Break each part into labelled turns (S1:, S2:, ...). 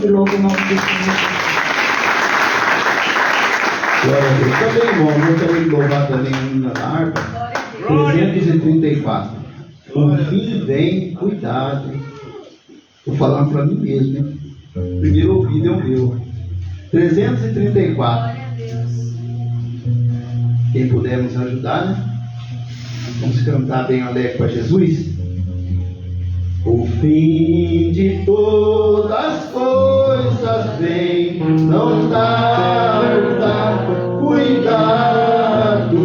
S1: e louvo o nome do Senhor.
S2: Glória a Deus. Também, irmão, eu também louvar também na harpa. 334. O fim vem, cuidado. Estou falando para mim mesmo, hein? Primeiro ouvido é o meu. 334. Quem puder nos ajudar, né? Vamos cantar bem alegre para Jesus. O fim de todas as coisas vem, não tarda, cuidado,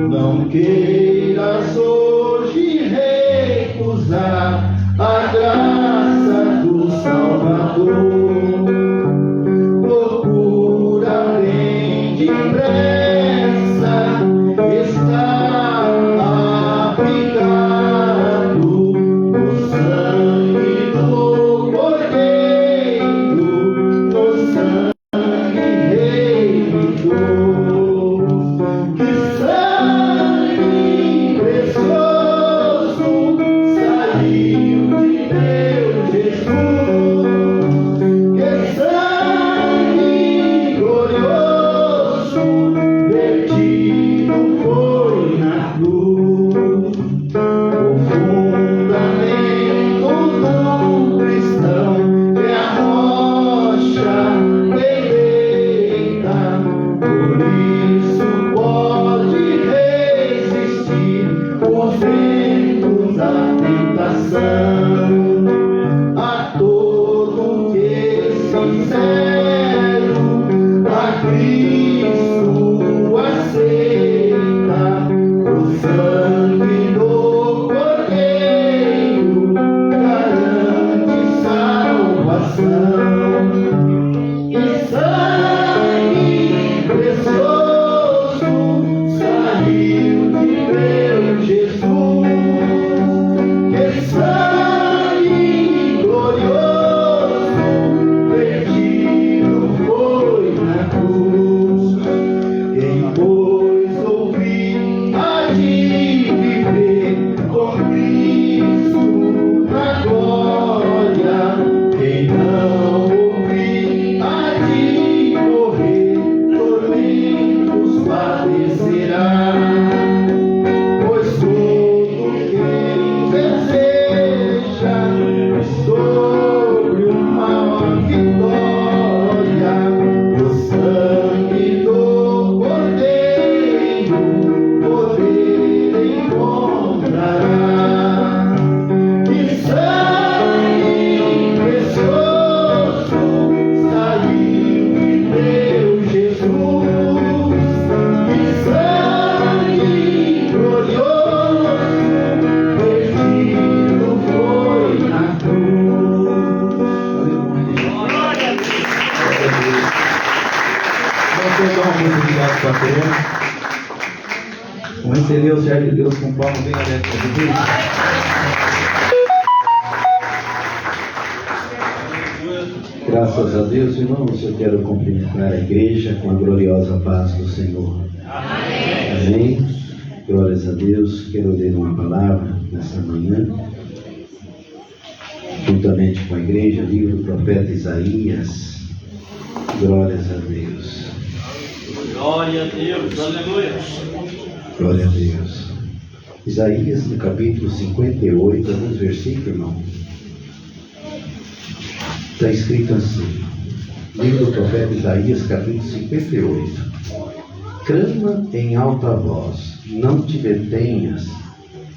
S2: não queiras hoje recusar a graça do Salvador. Procura bem depressa, está abrigado no sangue do Cordeiro, no sangue remidor. Que sangue precioso saiu de meu Jesus. Que sangue glorioso vertido foi na cruz. O fundamento do cristão é a rocha eleita, por isso pode resistir os ventos da tentação. A todo que sincero a Cristo aceita, o sangue do Cordeiro garante salvação. Que sangue precioso saiu de meu Jesus. Que sangue glorioso vertido foi na cruz. Quem pois ouvir há de viver com Cristo na glória. Quem não ouvir há de morrer, tormentos padecerá. Pois todo quem deseja sobre uma vitória, o sangue do Cordeiro poder encontrará. Que sangue precioso saiu de meu Jesus. Que sangue glorioso vertido foi na cruz. Aleluia. Vamos dar uma oportunidade para Deus. Vamos receber o servo de Deus com palmas bem abertas.
S3: Graças a Deus, irmãos, eu quero cumprimentar a igreja com a gloriosa paz do Senhor. Amém. Glórias a Deus. Quero ler uma palavra nessa manhã, juntamente com a igreja, livro do profeta Isaías. Glórias a Deus.
S4: Glória a Deus, aleluia.
S3: Glória a Deus. Isaías, no capítulo 58, alguns versículos, irmão. Está escrito assim, livro do profeta Isaías, capítulo 58. Clama em alta voz, não te detenhas,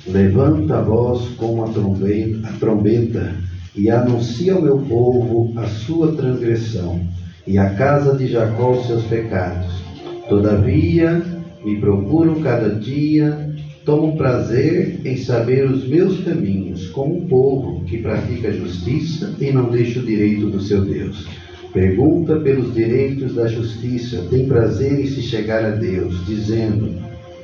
S3: levanta a voz como a trombeta, e anuncia ao meu povo a sua transgressão, e à casa de Jacó os seus pecados. Todavia, me procuram cada dia, tomam prazer em saber os meus caminhos, como um povo que pratica justiça e não deixa o direito do seu Deus. Pergunta pelos direitos da justiça, tem prazer em se chegar a Deus, dizendo: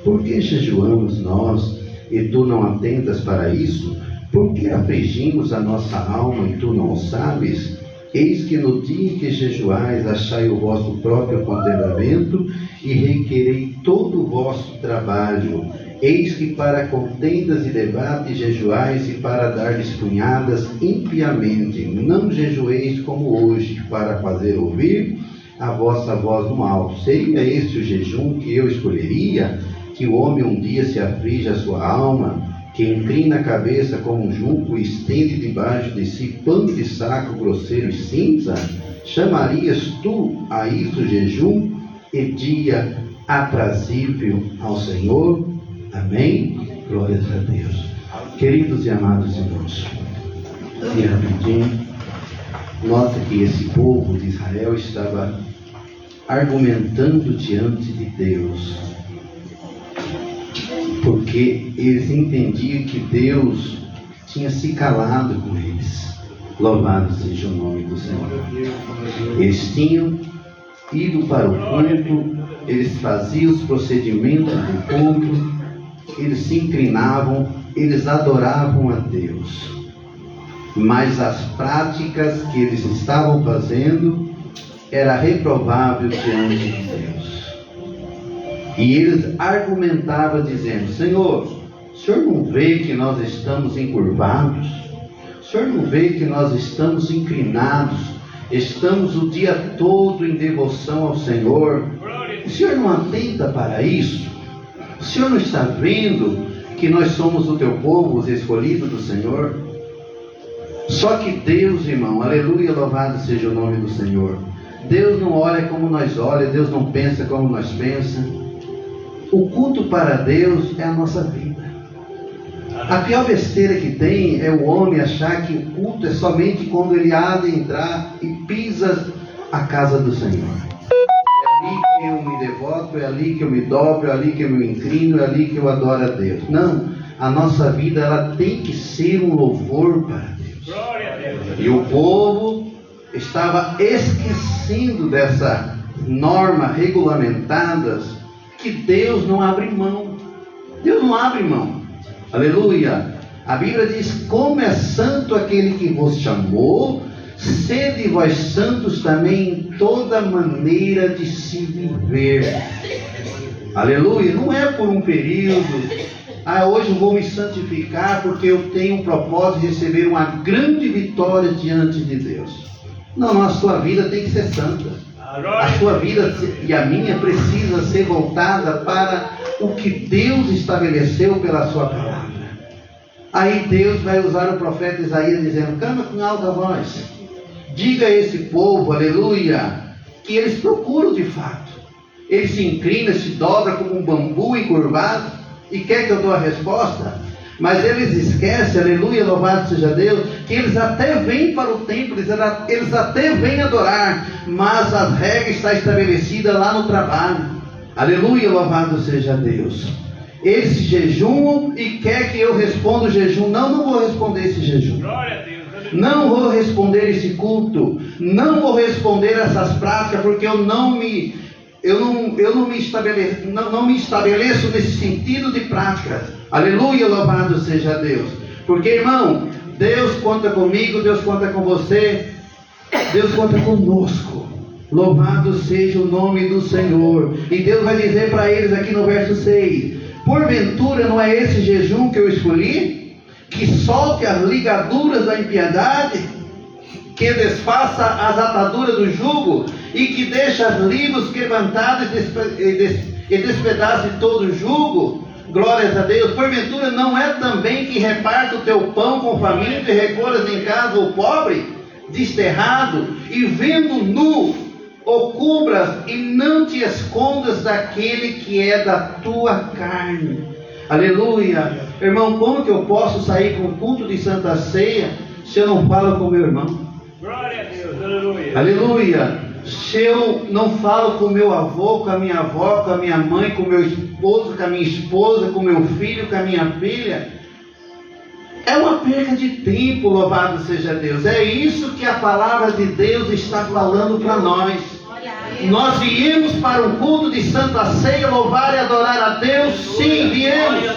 S3: por que jejuamos nós e tu não atentas para isso? Por que afligimos a nossa alma e tu não o sabes? Eis que no dia em que jejuais, achai o vosso próprio contentamento e requerei todo o vosso trabalho. Eis que para contendas e debates jejuais e para dar-lhes punhadas impiamente. Não jejueis como hoje, para fazer ouvir a vossa voz no alto. Seria este o jejum que eu escolheria? Que o homem um dia se aflige a sua alma, que inclina a cabeça como um junco e estende debaixo de si pano de saco grosseiro e cinza? Chamarias tu a isso jejum e dia aprazível ao Senhor? Amém? Glórias a Deus. Queridos e amados irmãos, e rapidinho, nota que esse povo de Israel estava argumentando diante de Deus, porque eles entendiam que Deus tinha se calado com eles. Louvado seja o nome do Senhor. Eles tinham ido para o culto, eles faziam os procedimentos do culto, eles se inclinavam, eles adoravam a Deus, mas as práticas que eles estavam fazendo era reprovável diante de Deus. E eles argumentavam dizendo: Senhor, o Senhor não vê que nós estamos encurvados? O Senhor não vê que nós estamos inclinados? Estamos o dia todo em devoção ao Senhor. O Senhor não atenta para isso? O Senhor não está vendo que nós somos o teu povo, os escolhidos do Senhor? Só que Deus, irmão, aleluia, louvado seja o nome do Senhor. Deus não olha como nós olhamos, Deus não pensa como nós pensamos. O culto para Deus é a nossa vida. A pior besteira que tem é o homem achar que o culto é somente quando ele há de entrar e pisa a casa do Senhor. É ali que eu me devoto, é ali que eu me dobro, é ali que eu me inclino, é ali que eu adoro a Deus. Não, a nossa vida ela tem que ser um louvor para Deus. E o povo estava esquecendo dessa norma regulamentadas, que Deus não abre mão. Deus não abre mão. Aleluia. A Bíblia diz: como é santo aquele que vos chamou, sede vós santos também em toda maneira de se viver. Aleluia. Não é por um período: hoje eu vou me santificar porque eu tenho um propósito de receber uma grande vitória diante de Deus. Não, a sua vida tem que ser santa. A sua vida e a minha precisa ser voltada para o que Deus estabeleceu pela sua palavra. Aí Deus vai usar o profeta Isaías dizendo: canta com alta voz, diga a esse povo, aleluia, que eles procuram de fato. Eles se inclinam, se dobram como um bambu encurvado e quer que eu dou a resposta. Mas eles esquecem, aleluia, louvado seja Deus, que eles até vêm para o templo, eles até vêm adorar, mas a regra está estabelecida lá no trabalho. Aleluia, louvado seja Deus. Eles jejuam e quer que eu responda o jejum. Não vou responder esse jejum. Não vou responder esse culto. Não vou responder essas práticas, porque eu não me estabeleço nesse sentido de práticas. Aleluia, louvado seja Deus. Porque, irmão, Deus conta comigo, Deus conta com você, Deus conta conosco. Louvado seja o nome do Senhor. E Deus vai dizer para eles aqui no verso 6: porventura não é esse jejum que eu escolhi, que solte as ligaduras da impiedade, que desfaça as ataduras do jugo, e que deixe as livros quebrantadas e despedace todo o jugo? Glórias a Deus. Porventura não é também que reparta o teu pão com faminto e recolhas em casa o pobre, desterrado, e vendo nu, o cubras e não te escondas daquele que é da tua carne? Aleluia. Irmão, como que eu posso sair com o culto de Santa Ceia se eu não falo com meu irmão?
S4: Glória a Deus, aleluia.
S3: Aleluia. Se eu não falo com meu avô, com a minha avó, com a minha mãe, com meu esposo, com a minha esposa, com meu filho, com a minha filha, é uma perda de tempo, louvado seja Deus. É isso que a palavra de Deus está falando para nós. Nós viemos para um culto de Santa Ceia, louvar e adorar a Deus. Sim, viemos.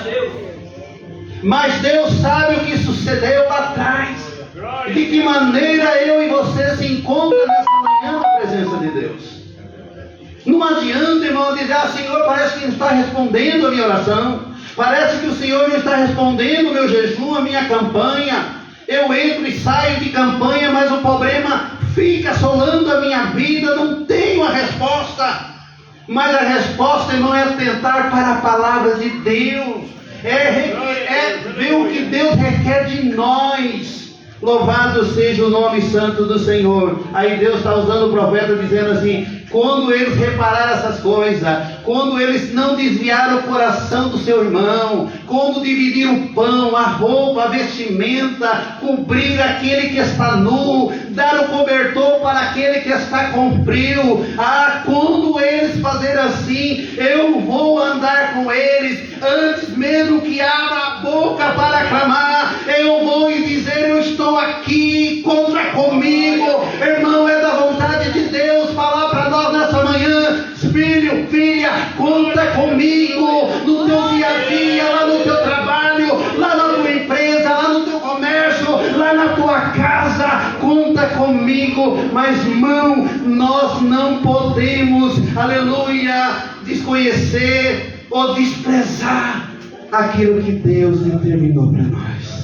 S3: Mas Deus sabe o que sucedeu lá atrás. De que maneira eu e você se encontram nessa manhã na presença de Deus? Não adianta, irmão, dizer: ah, Senhor, parece que não está respondendo a minha oração, parece que o Senhor não está respondendo o meu jejum, a minha campanha. Eu entro e saio de campanha, mas o problema fica assolando a minha vida, não tenho a resposta. Mas a resposta, irmão, é atentar para a palavra de Deus, é ver o que Deus requer de nós. Louvado seja o nome santo do Senhor. Aí Deus está usando o profeta dizendo assim: quando eles repararam essas coisas, quando eles não desviaram o coração do seu irmão, quando dividiram o pão, a roupa, a vestimenta, cobrir aquele que está nu, dar o cobertor para aquele que está com frio, quando eles fazerem assim, eu vou andar com eles, antes mesmo que abra a boca para clamar, eu vou lhe dizer: eu estou aqui, conta comigo. Irmão, é da vontade de Deus falar para nós nessa manhã: filho, filha, conta comigo no teu dia a dia, lá no teu trabalho, lá na tua empresa, lá no teu comércio, lá na tua casa, conta comigo. Mas, irmão, nós não podemos, aleluia, desconhecer ou desprezar aquilo que Deus determinou para nós.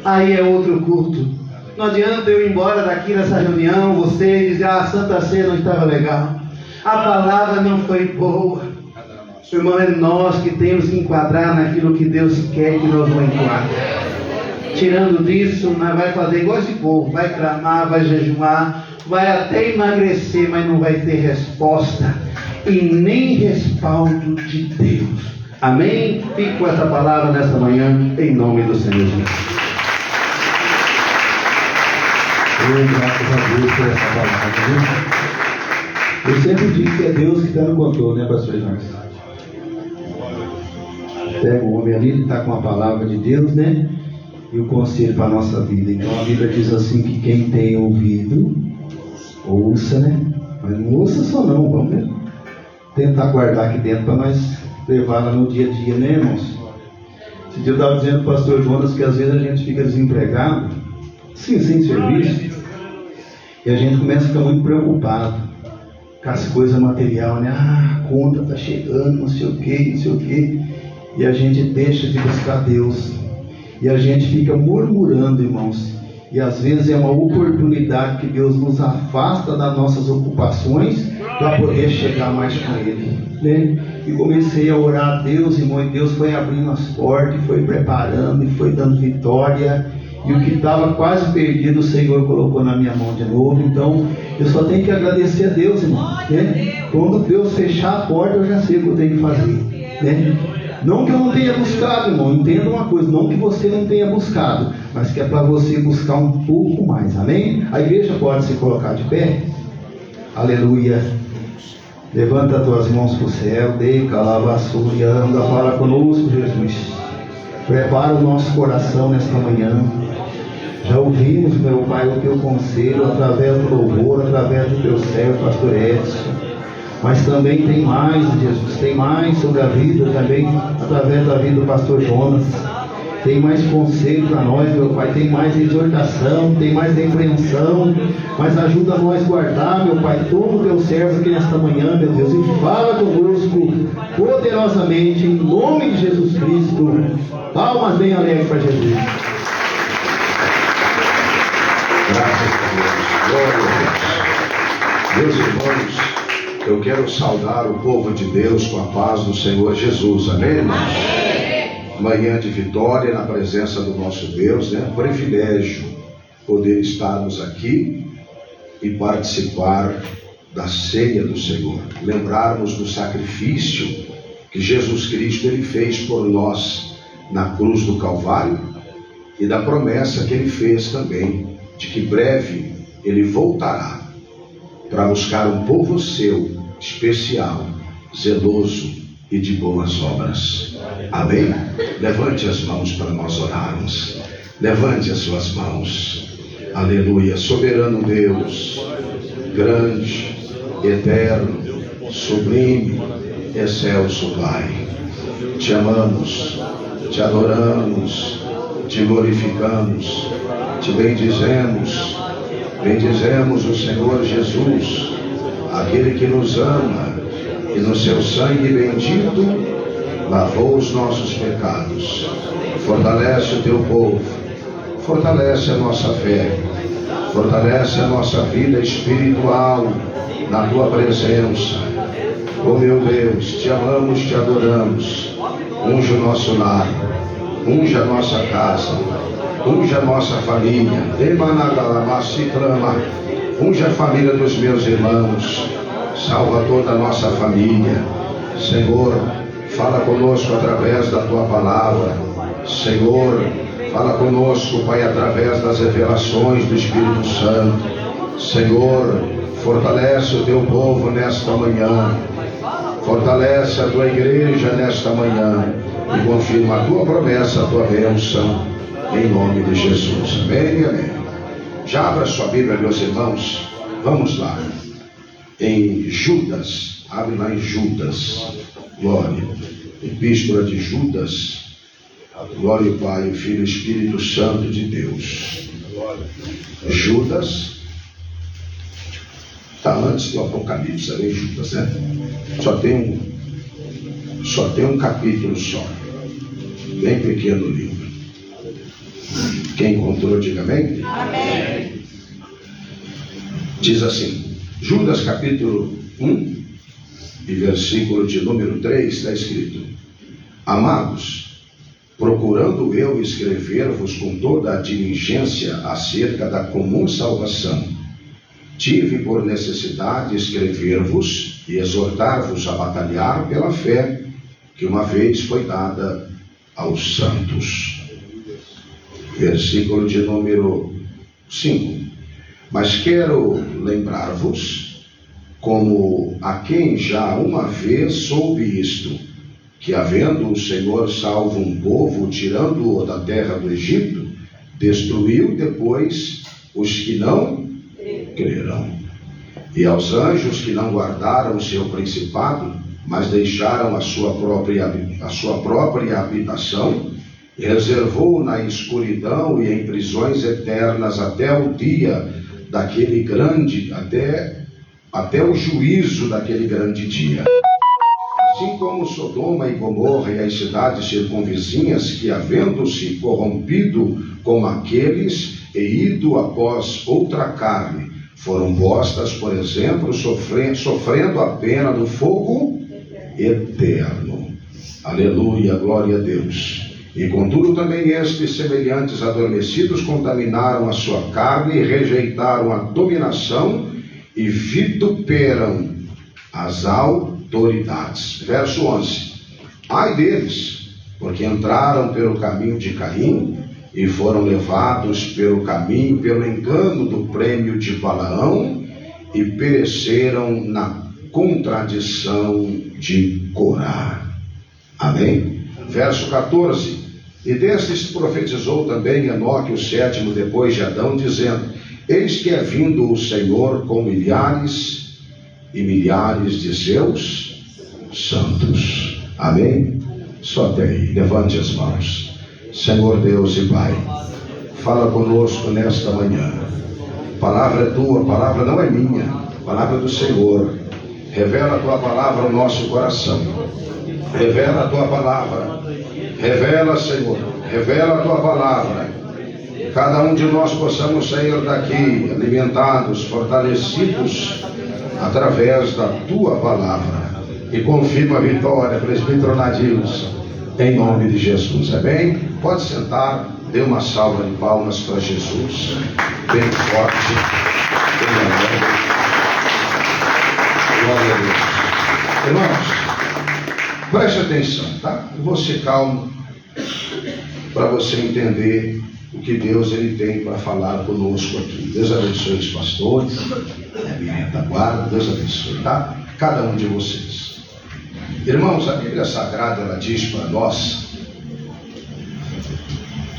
S3: Aí é outro culto. Não adianta eu ir embora daqui nessa reunião, você dizer: a Santa Ceia não estava legal, a palavra não foi boa. Irmão, é nós que temos que enquadrar naquilo que Deus quer que nós vamos enquadrar. Tirando disso, nós vai fazer igual esse povo, vai clamar, vai jejuar, vai até emagrecer, mas não vai ter resposta e nem respaldo de Deus. Amém? Fique com essa palavra nessa manhã, em nome do Senhor Jesus.
S2: Graças a Deus por essa palavra, viu? Eu sempre digo que é Deus que está no controle, né, pastor Jorge? Pega o homem ali, ele está com a palavra de Deus, né? E o conselho para a nossa vida. Então a Bíblia diz assim: que quem tem ouvido, ouça, né? Mas não ouça só não, vamos tentar guardar aqui dentro para nós levar lá no dia a dia, né, irmãos? Esse dia eu estava dizendo para o pastor Jonas que às vezes a gente fica desempregado, sim, sem serviço, e a gente começa a ficar muito preocupado com as coisas materiais, né? A conta está chegando, não sei o que, e a gente deixa de buscar Deus, e a gente fica murmurando, irmãos, e às vezes é uma oportunidade que Deus nos afasta das nossas ocupações para poder chegar mais com Ele, né? E comecei a orar a Deus, irmão, e Deus foi abrindo as portas, foi preparando, e foi dando vitória. E o que estava quase perdido, o Senhor colocou na minha mão de novo. Então, eu só tenho que agradecer a Deus, irmão, né? Quando Deus fechar a porta, eu já sei o que eu tenho que fazer, né? Não que eu não tenha buscado, irmão, entenda uma coisa: não que você não tenha buscado, mas que é para você buscar um pouco mais, amém? A igreja pode se colocar de pé, aleluia. Levanta as tuas mãos para o céu, dei calavaçu e anda, fala conosco, Jesus. Prepara o nosso coração nesta manhã. Já ouvimos, meu Pai, o teu conselho através do louvor, através do teu servo, pastor Edson. Mas também tem mais, Jesus, tem mais sobre a vida, também através da vida do pastor Jonas. Tem mais conselho para nós, meu Pai, tem mais exortação, tem mais repreensão. Mas ajuda nós a guardar, meu Pai, todo o teu servo aqui nesta manhã, meu Deus, e fala conosco poderosamente, em nome de Jesus Cristo. Palmas bem alegres para Jesus.
S1: Graças a Deus. Glória a Deus. Meus irmãos, eu quero saudar o povo de Deus com a paz do Senhor Jesus. Amém, irmãos? Manhã de vitória na presença do nosso Deus, né? Privilégio poder estarmos aqui e participar da ceia do Senhor. Lembrarmos do sacrifício que Jesus Cristo ele fez por nós na cruz do Calvário e da promessa que ele fez também de que breve ele voltará para buscar um povo seu especial, zeloso e de boas obras. Amém? Levante as mãos para nós orarmos. Levante as suas mãos. Aleluia. Soberano Deus, grande, eterno, sublime, excelso Pai, te amamos, te adoramos, te glorificamos, te bendizemos o Senhor Jesus, aquele que nos ama e no seu sangue bendito lavou os nossos pecados. Fortalece o teu povo, fortalece a nossa fé, fortalece a nossa vida espiritual na tua presença. Oh meu Deus, te amamos, te adoramos. Unge o nosso lar, unge a nossa casa, unge a nossa família. Unge a família dos meus irmãos, salva toda a nossa família. Senhor, fala conosco através da tua palavra. Senhor, fala conosco, Pai, através das revelações do Espírito Santo. Senhor, fortalece o teu povo nesta manhã, fortalece a tua igreja nesta manhã e confirma a tua promessa, a tua bênção, em nome de Jesus. Amém e amém. Já abra sua Bíblia, meus irmãos, vamos lá em Judas. Abre lá em Judas. Glória. Epístola de Judas. Glória ao Pai, o Filho e o Espírito Santo de Deus. Judas está antes do Apocalipse, ali Judas, né? Só tem um capítulo só, bem pequeno o livro. Quem encontrou, diga amém? Amém. Diz assim, Judas capítulo 1 e versículo de número 3, está escrito: Amados, procurando eu escrever-vos com toda a diligência acerca da comum salvação, tive por necessidade escrever-vos e exortar-vos a batalhar pela fé que uma vez foi dada aos santos. Versículo de número 5. Mas quero lembrar-vos, como a quem já uma vez soube isto, que havendo o Senhor salvo um povo, tirando-o da terra do Egito, destruiu depois os que não crerão. E aos anjos que não guardaram o seu principado, mas deixaram a sua própria habitação, reservou na escuridão e em prisões eternas até o dia daquele grande, até o juízo daquele grande dia. Assim como Sodoma e Gomorra e as cidades circunvizinhas, que havendo-se corrompido como aqueles e ido após outra carne, foram postas, por exemplo, sofrendo a pena do fogo eterno. Aleluia, glória a Deus. E contudo também estes semelhantes adormecidos contaminaram a sua carne e rejeitaram a dominação e vituperam as autoridades. Verso 11. Ai deles, porque entraram pelo caminho de Caim e foram levados pelo caminho, pelo engano do prêmio de Balaão, e pereceram na contradição de Corá. Amém? Verso 14. E destes profetizou também Enoque, o sétimo depois de Adão, dizendo: Eis que é vindo o Senhor com milhares e milhares de seus santos. Amém? Só até aí, levante as mãos. Senhor Deus e Pai, fala conosco nesta manhã. A palavra é tua, a palavra não é minha, a palavra é do Senhor. Revela a tua palavra ao nosso coração. Revela a tua palavra. Revela, Senhor, revela a tua palavra. Cada um de nós possamos sair daqui alimentados, fortalecidos através da tua palavra. E confirma a vitória, presbítero Nadilos, em nome de Jesus. Amém? Pode sentar, dê uma salva de palmas para Jesus, bem forte, bem alegre. Glória a Deus. Irmãos, preste atenção, tá? Eu vou ser calmo para você entender o que Deus ele tem para falar conosco aqui. Deus abençoe os pastores, a minha retaguarda, Deus abençoe, tá? Cada um de vocês. Irmãos, a Bíblia Sagrada, ela diz para nós,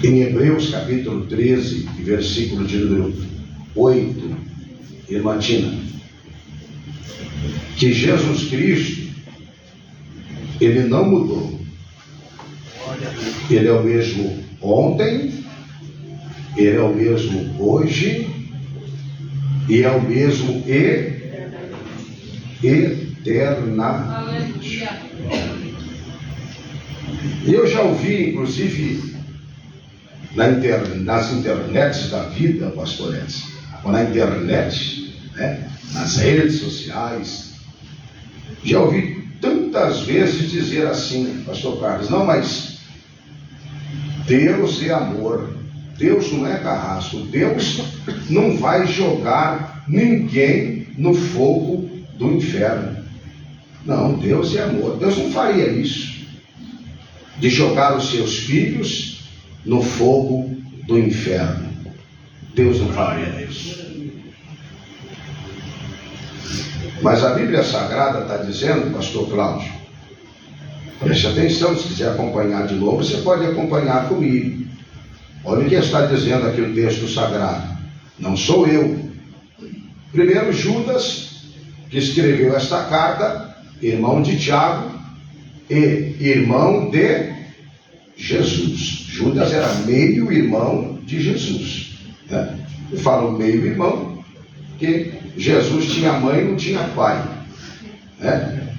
S1: em Hebreus capítulo 13, versículo de número 8, irmã Tina, que Jesus Cristo, ele não mudou. Ele é o mesmo ontem, Ele é o mesmo hoje e é o mesmo eternamente. Eu já ouvi, inclusive, nas internets da vida, pastor Edson, ou na internet, né, nas redes sociais, já ouvi tantas vezes dizer assim, pastor Carlos, não, mas Deus é amor, Deus não é carrasco, Deus não vai jogar ninguém no fogo do inferno. Não, Deus é amor, Deus não faria isso, de jogar os seus filhos no fogo do inferno. Deus não faria isso. Mas a Bíblia Sagrada está dizendo, pastor Cláudio, preste atenção, se quiser acompanhar de novo, você pode acompanhar comigo. Olha o que está dizendo aqui o texto sagrado. Não sou eu. Primeiro Judas, que escreveu esta carta, irmão de Tiago e irmão de Jesus. Judas era meio irmão de Jesus, né? Eu falo meio irmão, porque Jesus tinha mãe e não tinha pai, né?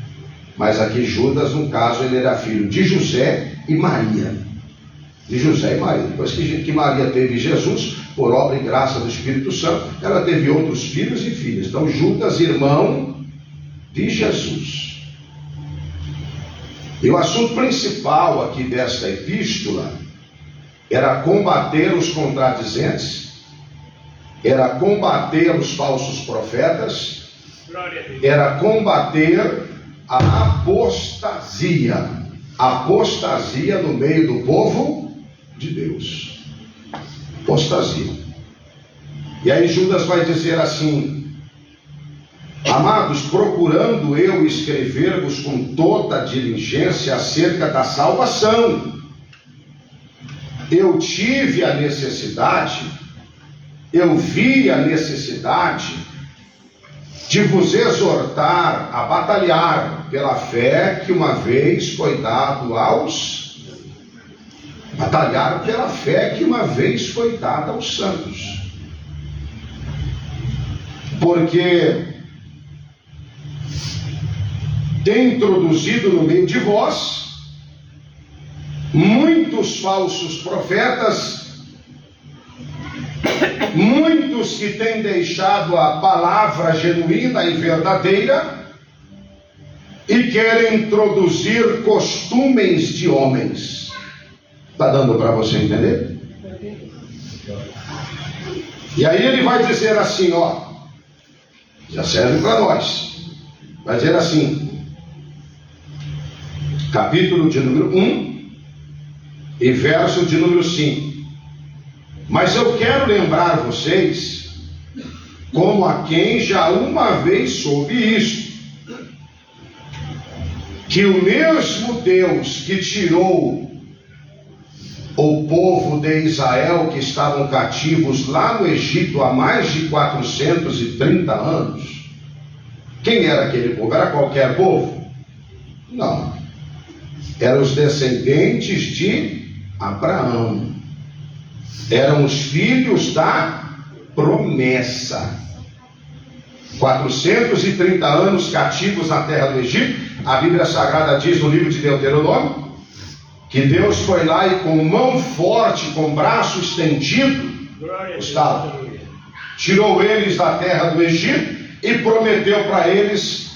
S1: Mas aqui Judas, no caso, ele era filho de José e Maria. De José e Maria. Depois que Maria teve Jesus, por obra e graça do Espírito Santo, ela teve outros filhos e filhas. Então Judas, irmão de Jesus. E o assunto principal aqui desta epístola era combater os contradizentes, era combater os falsos profetas, era combater a apostasia no meio do povo de Deus. Apostasia. E aí Judas vai dizer assim: amados, procurando eu escrever-vos com toda diligência acerca da salvação, eu tive a necessidade, eu vi a necessidade de vos exortar a batalhar pela fé que uma vez foi dado aos... Batalhar pela fé que uma vez foi dada aos santos. Porque tem introduzido no meio de vós muitos falsos profetas, muitos que têm deixado a palavra genuína e verdadeira e querem introduzir costumes de homens. Está dando para você entender? E aí ele vai dizer assim, ó, já serve para nós. Vai dizer assim, capítulo de número 1 e verso de número 5. Mas eu quero lembrar vocês, como a quem já uma vez soube isto, que o mesmo Deus que tirou o povo de Israel, que estavam cativos lá no Egito há mais de 430 anos, quem era aquele povo? Era qualquer povo? Não. Eram os descendentes de Abraão. Eram os filhos da promessa. 430 anos cativos na terra do Egito. A Bíblia Sagrada diz no livro de Deuteronômio que Deus foi lá e com mão forte, com braço estendido, Gustavo, tirou eles da terra do Egito e prometeu para eles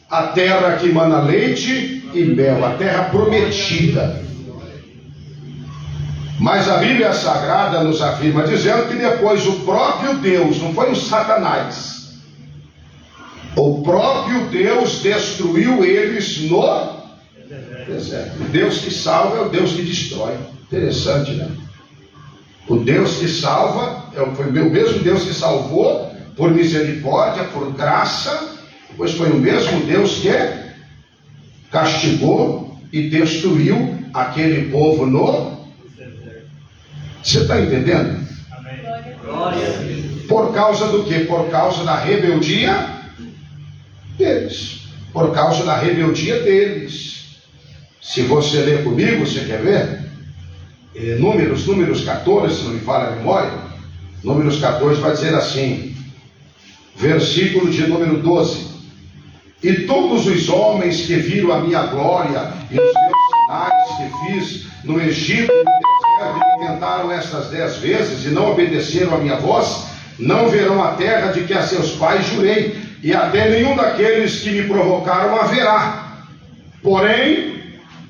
S1: a terra que mana leite e mel, a terra prometida. Mas a Bíblia Sagrada nos afirma dizendo que depois o próprio Deus, não foi o Satanás, o próprio Deus destruiu eles no deserto. O Deus que salva é o Deus que destrói. Interessante, né? O Deus que salva foi o mesmo Deus que salvou por misericórdia, por graça, pois foi o mesmo Deus que castigou e destruiu aquele povo no... Você está entendendo? Por causa do quê? Por causa da rebeldia deles. Por causa da rebeldia deles. Se você ler comigo, você quer ver? Números 14, se não me falha a memória, Números 14 vai dizer assim, versículo de número 12: e todos os homens que viram a minha glória e os meus sinais que fiz no Egito e no deserto e me tentaram estas 10 vezes e não obedeceram a minha voz, não verão a terra de que a seus pais jurei, e até nenhum daqueles que me provocaram haverá. Porém,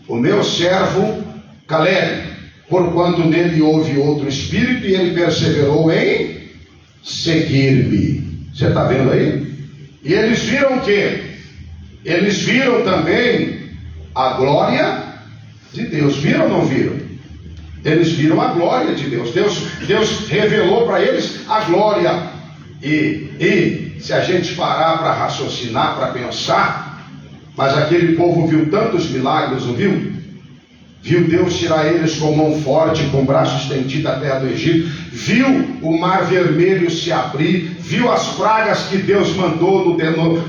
S1: o meu servo Caleb, porquanto nele houve outro espírito e ele perseverou em seguir-me. Você está vendo aí? E eles viram o quê? Eles viram também a glória de Deus. Viram ou não viram? Eles viram a glória de Deus. Deus revelou para eles a glória. E se a gente parar para raciocinar, para pensar, mas aquele povo viu tantos milagres, não viu? Viu Deus tirar eles com mão forte, com braço estendido da terra do Egito, viu o mar vermelho se abrir, viu as pragas que Deus mandou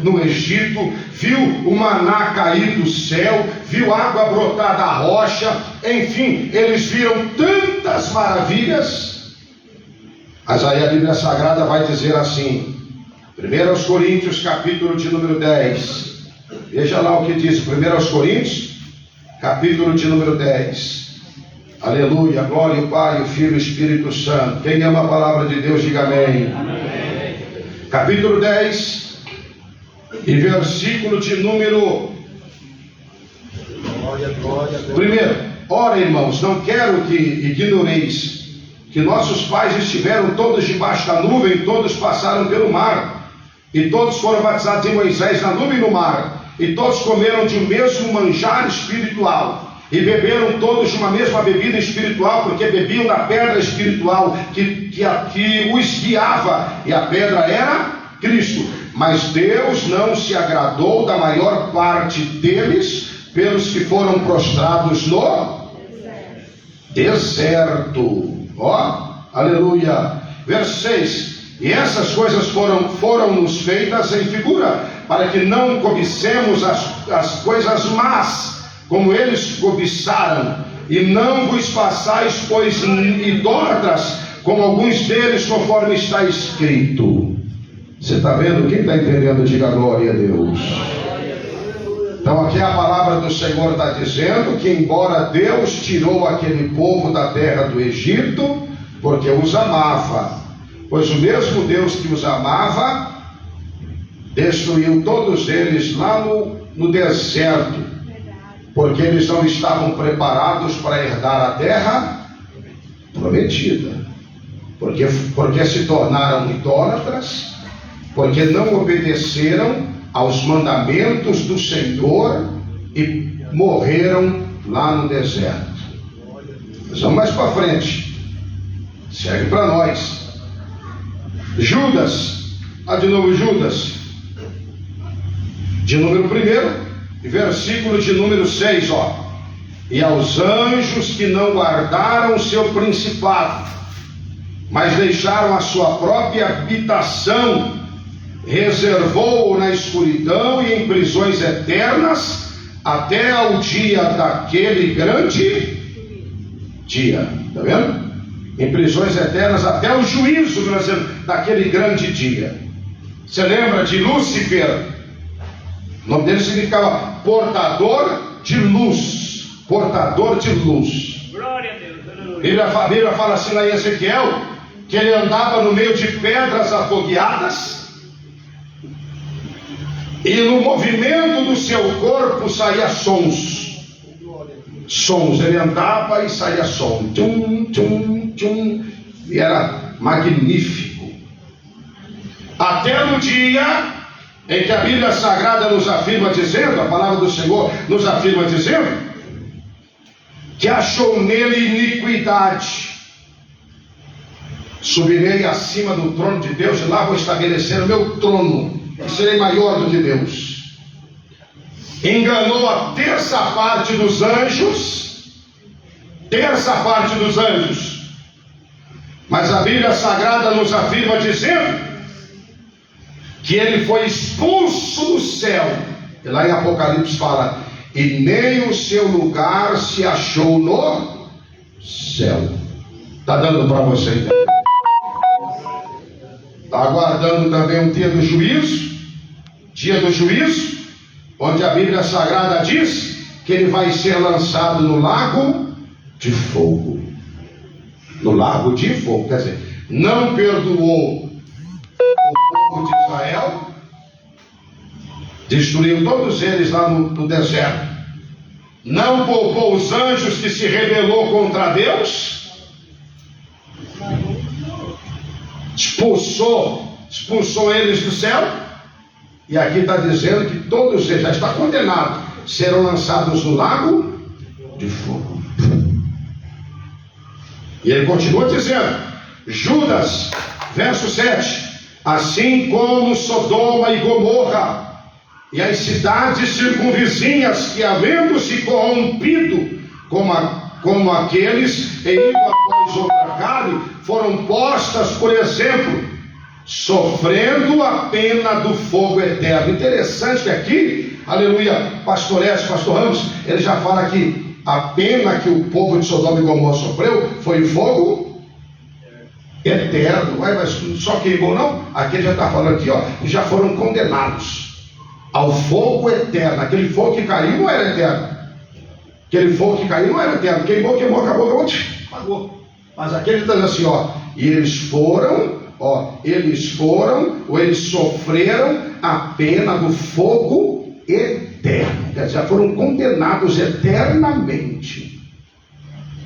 S1: no Egito, viu o maná cair do céu, viu água brotar da rocha, enfim, eles viram tantas maravilhas. Mas aí a Bíblia Sagrada vai dizer assim, 1 Coríntios capítulo de número 10, veja lá o que diz, 1 Coríntios capítulo de número 10. Aleluia, glória ao Pai, o Filho e o Espírito Santo. Quem ama a palavra de Deus, diga amém. Amém. Capítulo 10 e versículo de número... Primeiro, ora, irmãos, não quero que ignoreis que nossos pais estiveram todos debaixo da nuvem, todos passaram pelo mar, e todos foram batizados em Moisés na nuvem e no mar, e todos comeram de um mesmo manjar espiritual, e beberam todos de uma mesma bebida espiritual, porque bebiam da pedra espiritual que os guiava, e a pedra era Cristo. Mas Deus não se agradou da maior parte deles, pelos que foram prostrados no deserto. Ó, aleluia. Verso 6: e essas coisas foram-nos feitas em figura, para que não cobicemos as coisas más, como eles cobiçaram, e não vos façais, pois, idólatras, como alguns deles, conforme está escrito. Você está vendo? Quem está entendendo, diga glória a Deus. Então aqui a palavra do Senhor está dizendo que embora Deus tirou aquele povo da terra do Egito, porque os amava, pois o mesmo Deus que os amava destruiu todos eles lá no deserto, porque eles não estavam preparados para herdar a terra prometida, porque se tornaram idólatras, porque não obedeceram aos mandamentos do Senhor e morreram lá no deserto. Mas vamos mais para frente, segue para nós. Judas, de novo Judas, de número 1, versículo de número 6, ó. E aos anjos que não guardaram o seu principado, mas deixaram a sua própria habitação, reservou-o na escuridão e em prisões eternas, até ao dia daquele grande dia. Está vendo? Em prisões eternas até o juízo daquele grande dia. Você lembra de Lúcifer? O nome dele significava portador de luz. Portador de luz.
S4: Glória a Deus.
S1: A Bíblia fala assim lá em Ezequiel, que ele andava no meio de pedras afogueadas, e no movimento do seu corpo saía sons. Ele andava e saía som. Tchum, tchum, tchum. E era magnífico. Até no dia em que a Bíblia Sagrada nos afirma dizendo, a palavra do Senhor nos afirma dizendo, que achou nele iniquidade. Subirei acima do trono de Deus e lá vou estabelecer o meu trono, e serei maior do que Deus. Enganou a terça parte dos anjos, mas a Bíblia Sagrada nos afirma dizendo que ele foi expulso do céu, e lá em Apocalipse fala, e nem o seu lugar se achou no céu. Está dando para você entender? Está aguardando também um dia do juízo, onde a Bíblia Sagrada diz que ele vai ser lançado no lago de fogo. No lago de fogo, quer dizer, não perdoou o povo de Israel, destruiu todos eles lá no deserto, não poupou os anjos que se rebelou contra Deus, expulsou eles do céu, e aqui está dizendo que todos eles, já está condenado, serão lançados no lago de fogo. E ele continua dizendo, Judas, verso 7, assim como Sodoma e Gomorra e as cidades circunvizinhas que, havendo-se corrompido como aqueles em indo após outra carne, foram postas, por exemplo, sofrendo a pena do fogo eterno. Interessante que aqui, aleluia, pastor Ramos, ele já fala que a pena que o povo de Sodoma e Gomorra sofreu foi fogo eterno. Mas só queimou não? Aqui ele já está falando aqui, ó, que já foram condenados ao fogo eterno. Aquele fogo que caiu não era eterno. Queimou, acabou, apagou. Mas aquele está dizendo assim, ó, e eles sofreram a pena do fogo eterno. Quer dizer, já foram condenados eternamente.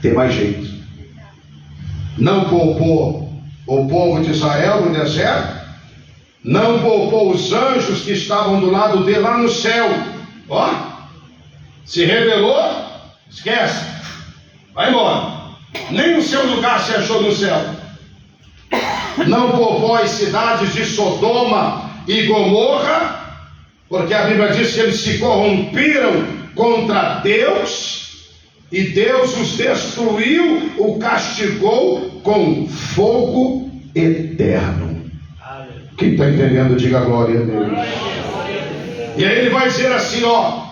S1: Tem mais jeito. Não poupou o povo de Israel no deserto, não poupou os anjos que estavam do lado dele lá no céu. Ó, se rebelou, esquece, vai embora. Nem o seu lugar se achou no céu. Não poupou as cidades de Sodoma e Gomorra, porque a Bíblia diz que eles se corromperam contra Deus, e Deus os destruiu, o castigou com fogo eterno. Quem está entendendo, diga glória a Deus. E aí ele vai dizer assim, ó,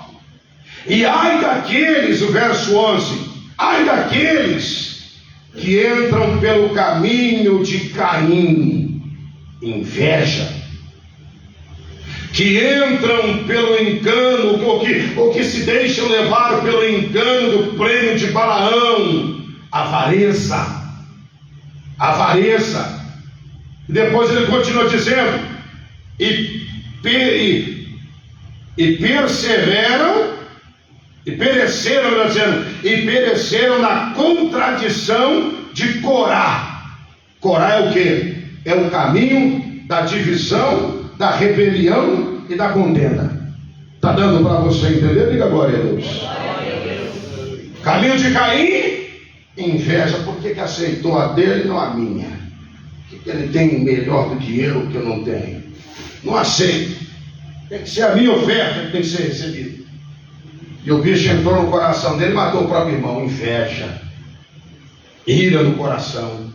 S1: e ai daqueles, o verso 11, ai daqueles que entram pelo caminho de Caim, inveja, que entram pelo engano, ou que se deixam levar pelo engano do prêmio de Balaão, avareza. Depois ele continua dizendo, e pereceram na contradição de Corá. Corá é o que? É o caminho da divisão, da rebelião e da contenda. Está dando para você entender? Diga glória a Deus. Caminho de Caim, inveja. Por que aceitou a dele e não a minha? O que ele tem melhor do que eu não tenho? Não aceito. Tem que ser a minha oferta que tem que ser recebida. E o bicho entrou no coração dele e matou o próprio irmão. Inveja, ira no coração.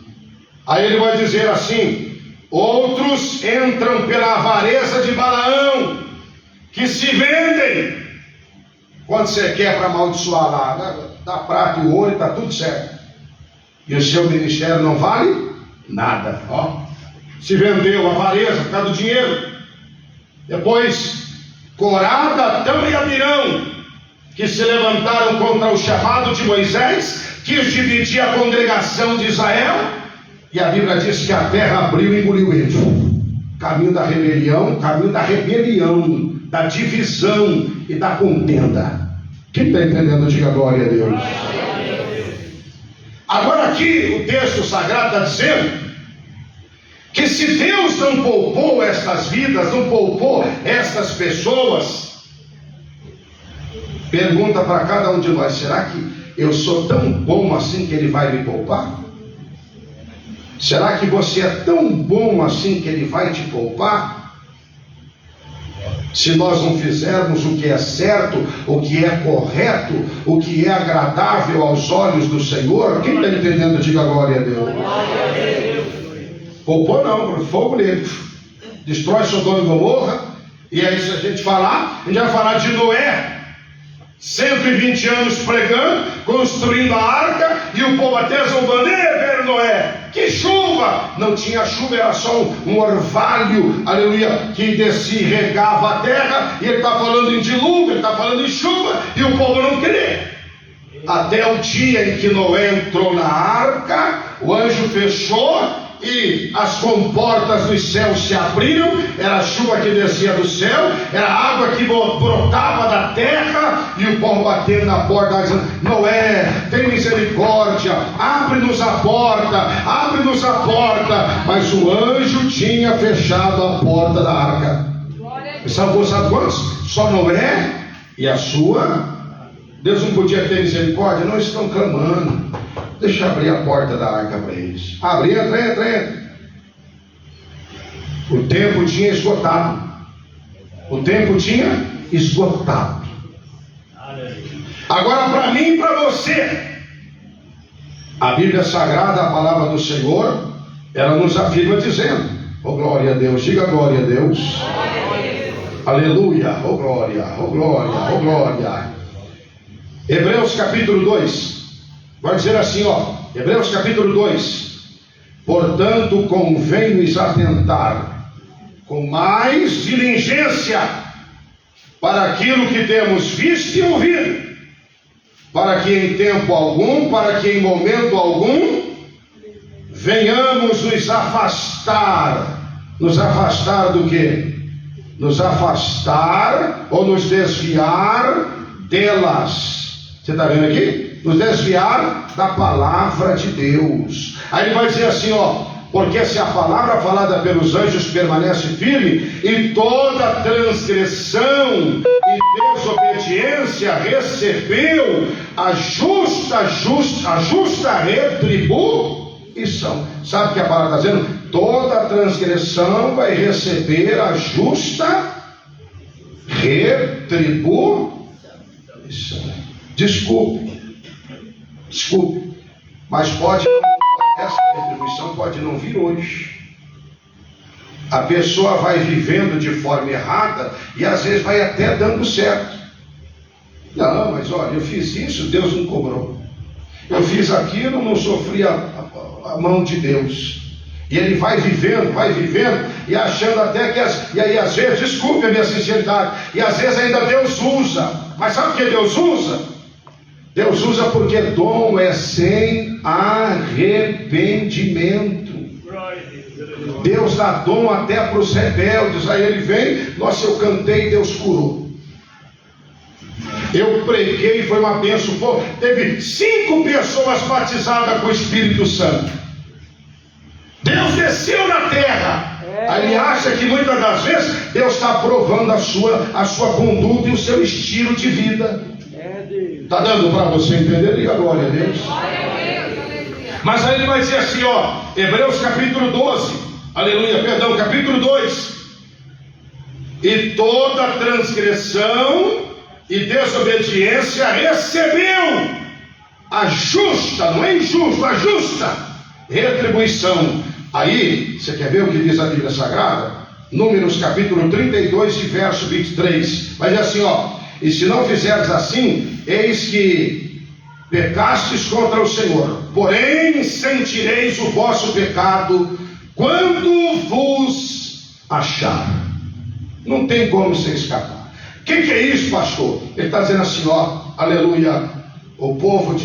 S1: Aí ele vai dizer assim, outros entram pela avareza de Balaão, que se vendem. Quando você quer para amaldiçoar lá, dá prata e ouro e está tudo certo, e o seu ministério não vale nada, ó. Se vendeu, avareza, por causa do dinheiro. Depois Corá, Datã e Abirão, que se levantaram contra o chamado de Moisés, quis dividir a congregação de Israel, e a Bíblia diz que a terra abriu e engoliu eles. Caminho da rebelião, da divisão e da contenda. Quem está entendendo, diga glória a Deus. Agora aqui o texto sagrado está dizendo que se Deus não poupou estas vidas, não poupou estas pessoas, pergunta para cada um de nós, será que eu sou tão bom assim que Ele vai me poupar? Será que você é tão bom assim que Ele vai te poupar? Se nós não fizermos o que é certo, o que é correto, o que é agradável aos olhos do Senhor, quem está entendendo, diga glória a Deus. Poupou não, fogo nele, destrói Sodoma e Gomorra. E aí se a gente vai falar de Noé. 120 anos pregando, construindo a arca, e o povo até zombando: ver Noé, que chuva! Não tinha chuva, era só um orvalho, aleluia, que descia e regava a terra. E ele está falando em dilúvio, ele está falando em chuva, e o povo não crê. Até o dia em que Noé entrou na arca, o anjo fechou e as comportas dos céus se abriram. Era a chuva que descia do céu, era a água que brotava da terra, e o povo batendo na porta dizendo: Noé, tem misericórdia, abre-nos a porta, abre-nos a porta. Mas o anjo tinha fechado a porta da arca. Salvou, sabe quantos? Só Noé e a sua. Deus não podia ter misericórdia? Não estão clamando. Deixa eu abrir a porta da arca para eles. Abre, entra. O tempo tinha esgotado. O tempo tinha esgotado. Agora, para mim e para você, a Bíblia Sagrada, a palavra do Senhor, ela nos afirma dizendo: oh glória a Deus, diga glória a Deus. Aleluia, oh glória, oh glória, oh glória. Hebreus capítulo 2, vai dizer assim, Hebreus capítulo 2: portanto convém-nos atentar com mais diligência para aquilo que temos visto e ouvido, para que em tempo algum, para que em momento algum, venhamos nos afastar. Nos afastar do quê? Nos afastar ou nos desviar delas. Você está vendo aqui? Nos desviar da palavra de Deus. Aí ele vai dizer assim, porque se a palavra falada pelos anjos permanece firme, e toda transgressão e desobediência recebeu a justa retribuição. Sabe o que a palavra está dizendo? Toda transgressão vai receber a justa retribuição. Desculpe, mas essa retribuição pode não vir hoje. A pessoa vai vivendo de forma errada e às vezes vai até dando certo. Não, mas olha, eu fiz isso, Deus não cobrou. Eu fiz aquilo, não sofri a mão de Deus. E ele vai vivendo, e achando até que, e aí às vezes, desculpe a minha sinceridade, e às vezes ainda Deus usa. Mas sabe o que Deus usa? Deus usa porque dom é sem arrependimento. Deus dá dom até para os rebeldes. Aí ele vem: nossa, eu cantei, Deus curou. Eu preguei, foi uma bênção. Teve 5 pessoas batizadas com o Espírito Santo. Deus desceu na terra. Aí ele acha que muitas das vezes Deus está provando a sua conduta e o seu estilo de vida. Está dando para você entender? Diga glória a Deus. Mas aí ele vai dizer assim, Hebreus capítulo 12, aleluia, perdão, capítulo 2: e toda transgressão e desobediência recebeu a justa, não é injusto, a justa retribuição. Aí, você quer ver o que diz a Bíblia Sagrada? Números capítulo 32 e verso 23, vai dizer assim, e se não fizeres assim, eis que pecastes contra o Senhor, porém sentireis o vosso pecado quando vos achar. Não tem como você escapar. O que é isso, pastor? Ele está dizendo assim, aleluia, o povo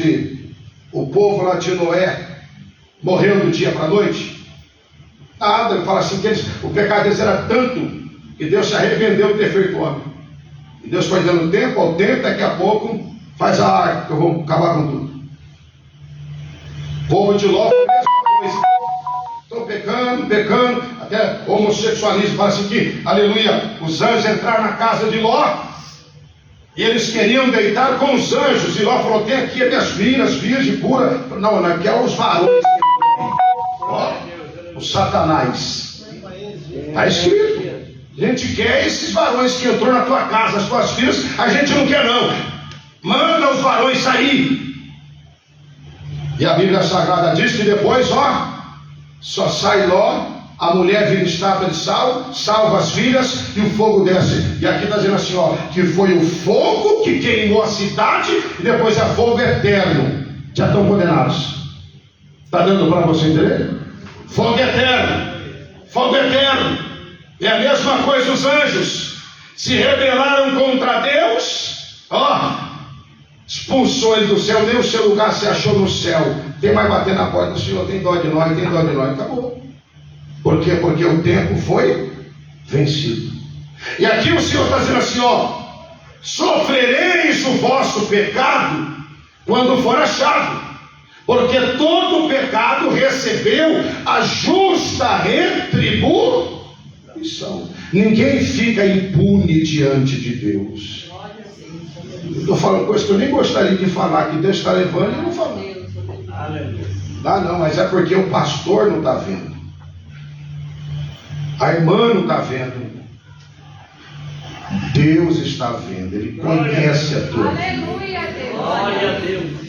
S1: lá de Noé morreu do dia para a noite. Nada, ele fala assim, que o pecado deles era tanto que Deus se arrependeu de ter feito homem. E Deus foi dando tempo ao tempo, daqui a pouco faz a arca, que eu vou acabar com tudo. O povo de Ló foi a mesma coisa. Estão pecando, até homossexualismo, fala assim que, aleluia, os anjos entraram na casa de Ló e eles queriam deitar com os anjos, e Ló falou: tem aqui as minhas filhas, virgem pura. Não, aqui é os varões, o Satanás. Está escrito. A gente quer esses varões que entrou na tua casa, as tuas filhas, a gente não quer não. Manda os varões sair. E a Bíblia Sagrada diz que depois, só sai Ló, a mulher vira estátua de sal, salva as filhas e o fogo desce. E aqui está dizendo assim, que foi o fogo que queimou a cidade e depois é fogo eterno. Já estão condenados. Está dando para você entender? Fogo eterno. Fogo eterno. É a mesma coisa os anjos. Se rebelaram contra Deus, expulsou ele do céu, nem o seu lugar se achou no céu. Tem mais bater na porta do Senhor, tem dó de nós, tem dó de nós. Acabou. Por quê? Porque o tempo foi vencido. E aqui o Senhor está dizendo assim, sofrereis o vosso pecado quando for achado, porque todo pecado recebeu a justa retribuição. Ninguém fica impune diante de Deus. Estou falando coisa que eu nem gostaria de falar, que Deus está levando e não falando. Não, mas é porque o pastor não está vendo, a irmã não está vendo. Deus está vendo, Ele conhece a tua vida.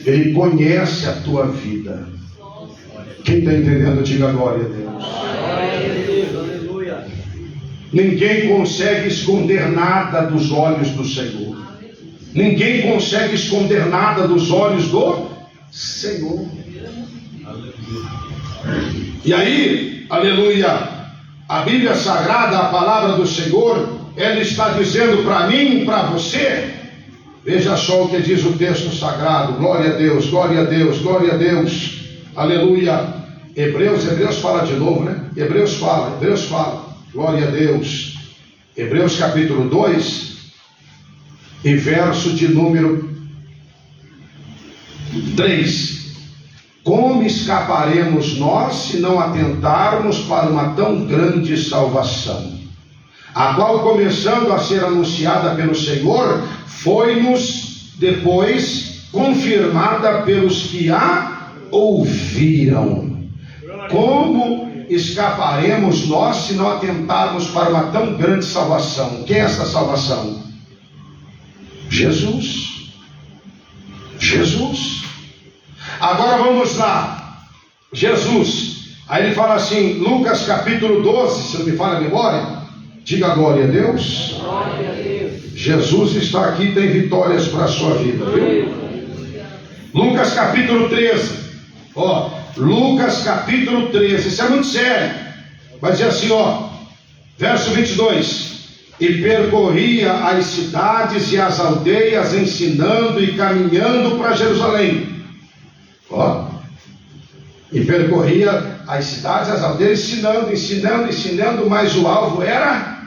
S1: Ele conhece a tua vida. Quem está entendendo, diga glória a Deus. Ninguém consegue esconder nada dos olhos do Senhor. Ninguém consegue esconder nada dos olhos do Senhor. E aí, aleluia, a Bíblia Sagrada, a palavra do Senhor, ela está dizendo para mim e para você. Veja só o que diz o texto sagrado. Glória a Deus, glória a Deus, glória a Deus. Aleluia. Hebreus fala de novo, né? Hebreus fala. Glória a Deus. Hebreus capítulo 2 e verso de número 3. Como escaparemos nós se não atentarmos para uma tão grande salvação, a qual, começando a ser anunciada pelo Senhor, foi-nos depois confirmada pelos que a ouviram? Como escaparemos nós se não atentarmos para uma tão grande salvação? Quem é essa salvação? Jesus. Agora vamos lá. Jesus. Aí ele fala assim, Lucas capítulo 12, se não me falha a memória. Diga glória a Deus. Glória a Deus. Jesus está aqui, tem vitórias para a sua vida, viu? Lucas capítulo 13. Lucas capítulo 13. Isso é muito sério. Vai dizer assim, verso 22. E percorria as cidades e as aldeias, ensinando e caminhando para Jerusalém. E percorria as cidades e as aldeias, ensinando, mas o alvo era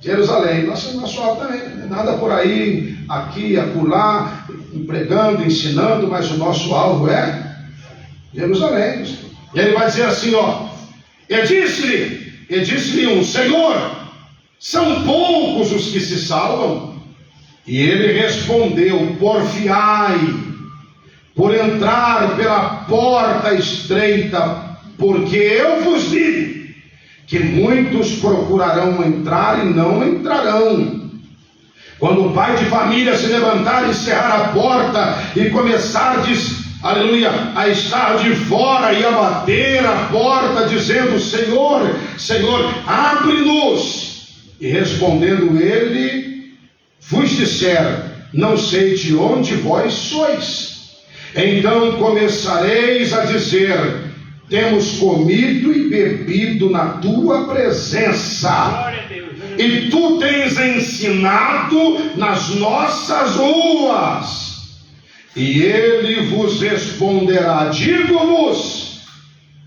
S1: Jerusalém. Nosso alvo também, nada por aí, aqui, acolá, pregando, ensinando, mas o nosso alvo é Jerusalém. E ele vai dizer assim, e disse-lhe um, Senhor, são poucos os que se salvam? E ele respondeu, porfiai por entrar pela porta estreita, porque eu vos digo que muitos procurarão entrar e não entrarão. Quando o pai de família se levantar e cerrar a porta e começardes, aleluia, a estar de fora e a bater a porta, dizendo, Senhor, Senhor, abre-nos. E respondendo ele, vos disser, não sei de onde vós sois. Então começareis a dizer, temos comido e bebido na tua presença, e tu tens ensinado nas nossas ruas. E ele vos responderá, digo-vos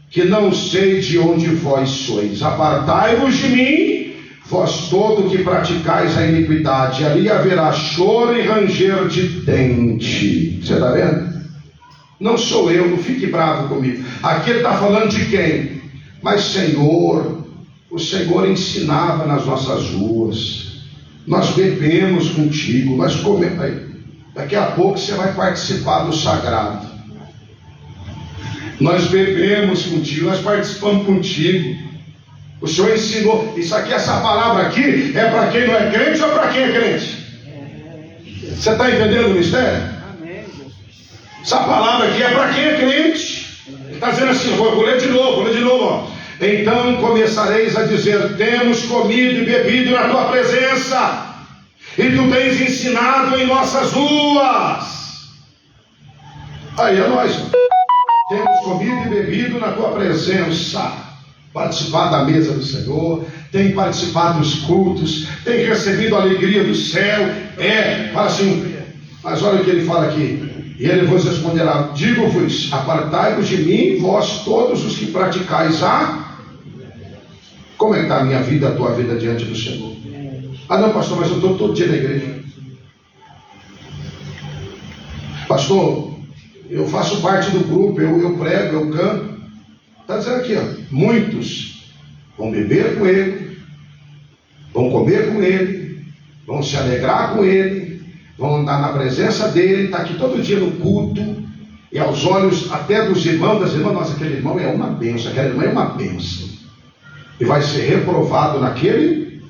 S1: que não sei de onde vós sois. Apartai-vos de mim, vós todo que praticais a iniquidade. Ali haverá choro e ranger de dente. Você está vendo? Não sou eu, não fique bravo comigo. Aqui ele está falando de quem? Mas Senhor, o Senhor ensinava nas nossas ruas, nós bebemos contigo, nós comemos. Daqui a pouco você vai participar do sagrado. Nós bebemos contigo, nós participamos contigo. O Senhor ensinou. Isso aqui, essa palavra aqui, é para quem não é crente ou para quem é crente? Você está entendendo o mistério? Essa palavra aqui é para quem é crente. Está dizendo assim, vou ler de novo. Então começareis a dizer, temos comido e bebido na tua presença, e tu tens ensinado em nossas ruas. Aí é nós. Temos comido e bebido na tua presença, participado da mesa do Senhor, tem participado dos cultos, tem recebido a alegria do céu. Fala assim, mas olha o que ele fala aqui. E ele vos responderá: digo-vos, apartai-vos de mim, vós todos os que praticais a... Como é que está a minha vida, a tua vida diante do Senhor? Ah não, pastor, mas eu estou todo dia na igreja. Pastor, eu faço parte do grupo, eu prego, eu canto. Está dizendo aqui, ó, muitos vão beber com ele, vão comer com ele, vão se alegrar com ele, vão andar na presença dele, está aqui todo dia no culto, e aos olhos até dos irmãos, das irmãs, nossa, aquele irmão é uma bênção, aquela irmã é uma bênção, e vai ser reprovado naquele,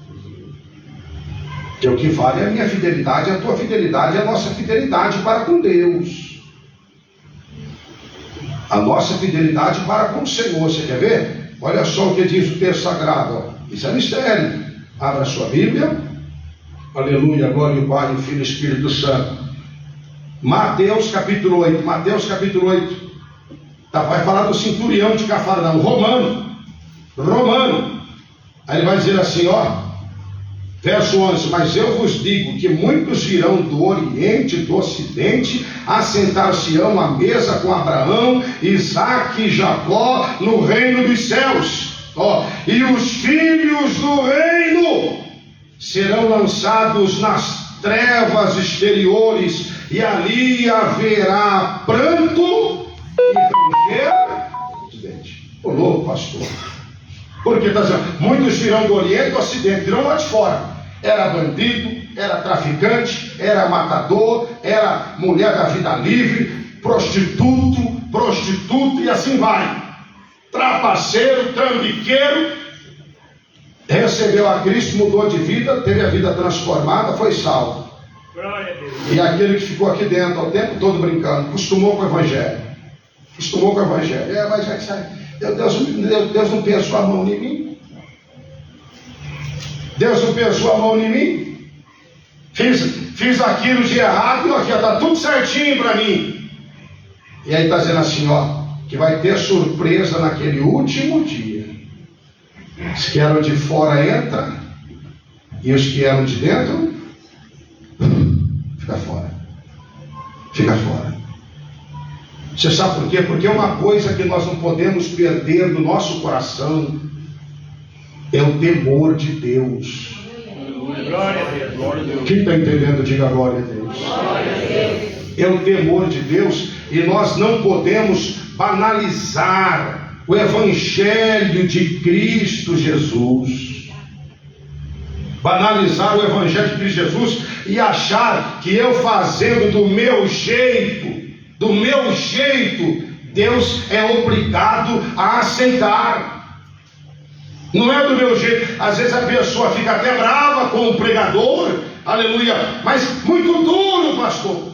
S1: que o que vale é a minha fidelidade, a tua fidelidade, a nossa fidelidade para com Deus. A nossa fidelidade para com o Senhor. Você quer ver? Olha só o que diz o texto sagrado. Ó. Isso é mistério. Abra a sua Bíblia. Aleluia, glória ao Pai, o Filho e o Espírito Santo. Mateus capítulo 8. Mateus capítulo 8. Vai falar do centurião de Cafarnaum. Romano. Aí ele vai dizer assim, ó. Verso 11, mas eu vos digo que muitos virão do Oriente e do Ocidente, assentar-se-ão à mesa com Abraão, Isaque e Jacó no reino dos céus. E os filhos do reino serão lançados nas trevas exteriores, e ali haverá pranto e ranger. Ô louco, pastor. Porque está dizendo, muitos virão do Oriente e do Ocidente, virão lá de fora. Era bandido, era traficante, era matador, era mulher da vida livre, prostituto e assim vai. Trapaceiro, trambiqueiro, recebeu a Cristo, mudou de vida, teve a vida transformada, foi salvo. E aquele que ficou aqui dentro o tempo todo brincando, acostumou com o Evangelho. Mas já que sai. Deus não pesou a mão em mim. Deus não pesou a mão em mim. Fiz aquilo de errado e aqui está tudo certinho para mim. E aí está dizendo assim, ó, que vai ter surpresa naquele último dia. Os que eram de fora entram e os que eram de dentro fica fora. Você sabe por quê? Porque uma coisa que nós não podemos perder do nosso coração é o temor de Deus.
S4: Glória a Deus. Glória a Deus.
S1: Quem está entendendo, diga glória a Deus.
S4: Glória a Deus.
S1: É o temor de Deus, e nós não podemos banalizar o Evangelho de Cristo Jesus. Banalizar o Evangelho de Cristo Jesus e achar que eu fazendo do meu jeito, Deus é obrigado a aceitar. Não é do meu jeito. Às vezes a pessoa fica até brava com o pregador, aleluia, mas muito duro, pastor.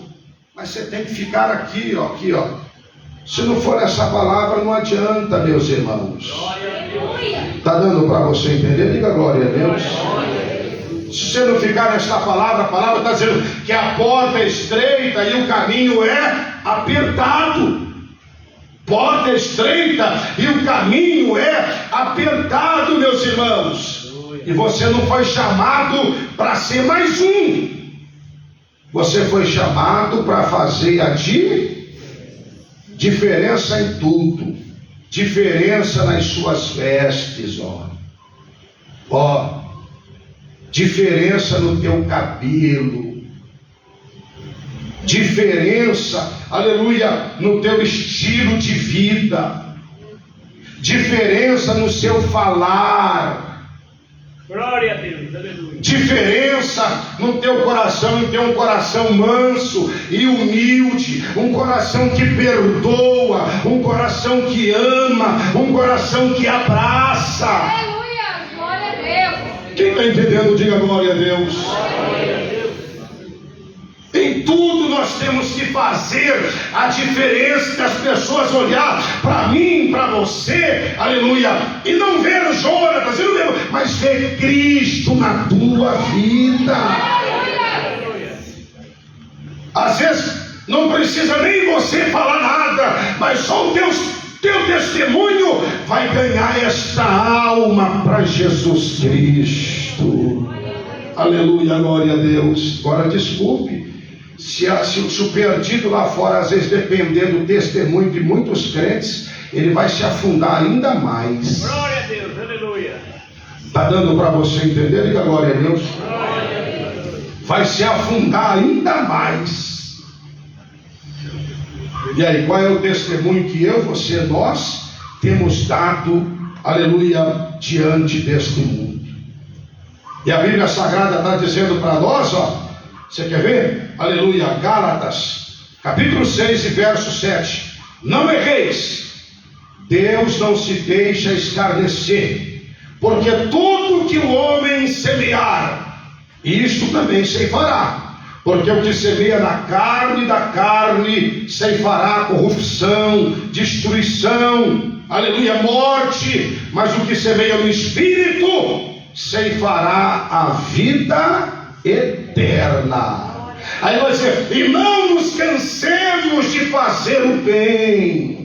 S1: Mas você tem que ficar aqui, ó. Se não for essa palavra, não adianta, meus irmãos. Está dando para você entender? Diga glória a Deus. Se você não ficar nesta palavra, a palavra está dizendo que a porta é estreita e o caminho é apertado. Porta estreita e o caminho é apertado, meus irmãos. E você não foi chamado para ser mais um. Você foi chamado para fazer a diferença em tudo. Diferença nas suas vestes, ó. Diferença no teu cabelo, diferença, aleluia, no teu estilo de vida, diferença no seu falar,
S4: glória a Deus, aleluia.
S1: Diferença no teu coração, em ter um coração manso e humilde, um coração que perdoa, um coração que ama, um coração que abraça. Quem está entendendo, diga glória a Deus. Em tudo nós temos que fazer a diferença, das pessoas olhar para mim, para você, aleluia, e não ver Jonatas, mas ver Cristo na tua vida. Às vezes não precisa nem você falar nada, mas só o teu testemunho vai ganhar esta alma para Jesus Cristo. Aleluia, glória a Deus. Agora desculpe, se o perdido lá fora, às vezes depender do testemunho de muitos crentes, ele vai se afundar ainda mais.
S4: Glória a Deus, aleluia.
S1: Está dando para você entender? Diga glória a Deus. Vai se afundar ainda mais. E aí, qual é o testemunho que eu, você, nós temos dado, aleluia, diante deste mundo? E a Bíblia Sagrada está dizendo para nós, ó, você quer ver? Aleluia, Gálatas, capítulo 6 e verso 7. Não erreis, Deus não se deixa escarnecer, porque tudo que o homem semear, isto também ceifará. Porque o que semeia na carne, da carne ceifará corrupção, destruição, aleluia, morte. Mas o que semeia no Espírito ceifará a vida eterna. Aí vai dizer, e não nos cansemos de fazer o bem.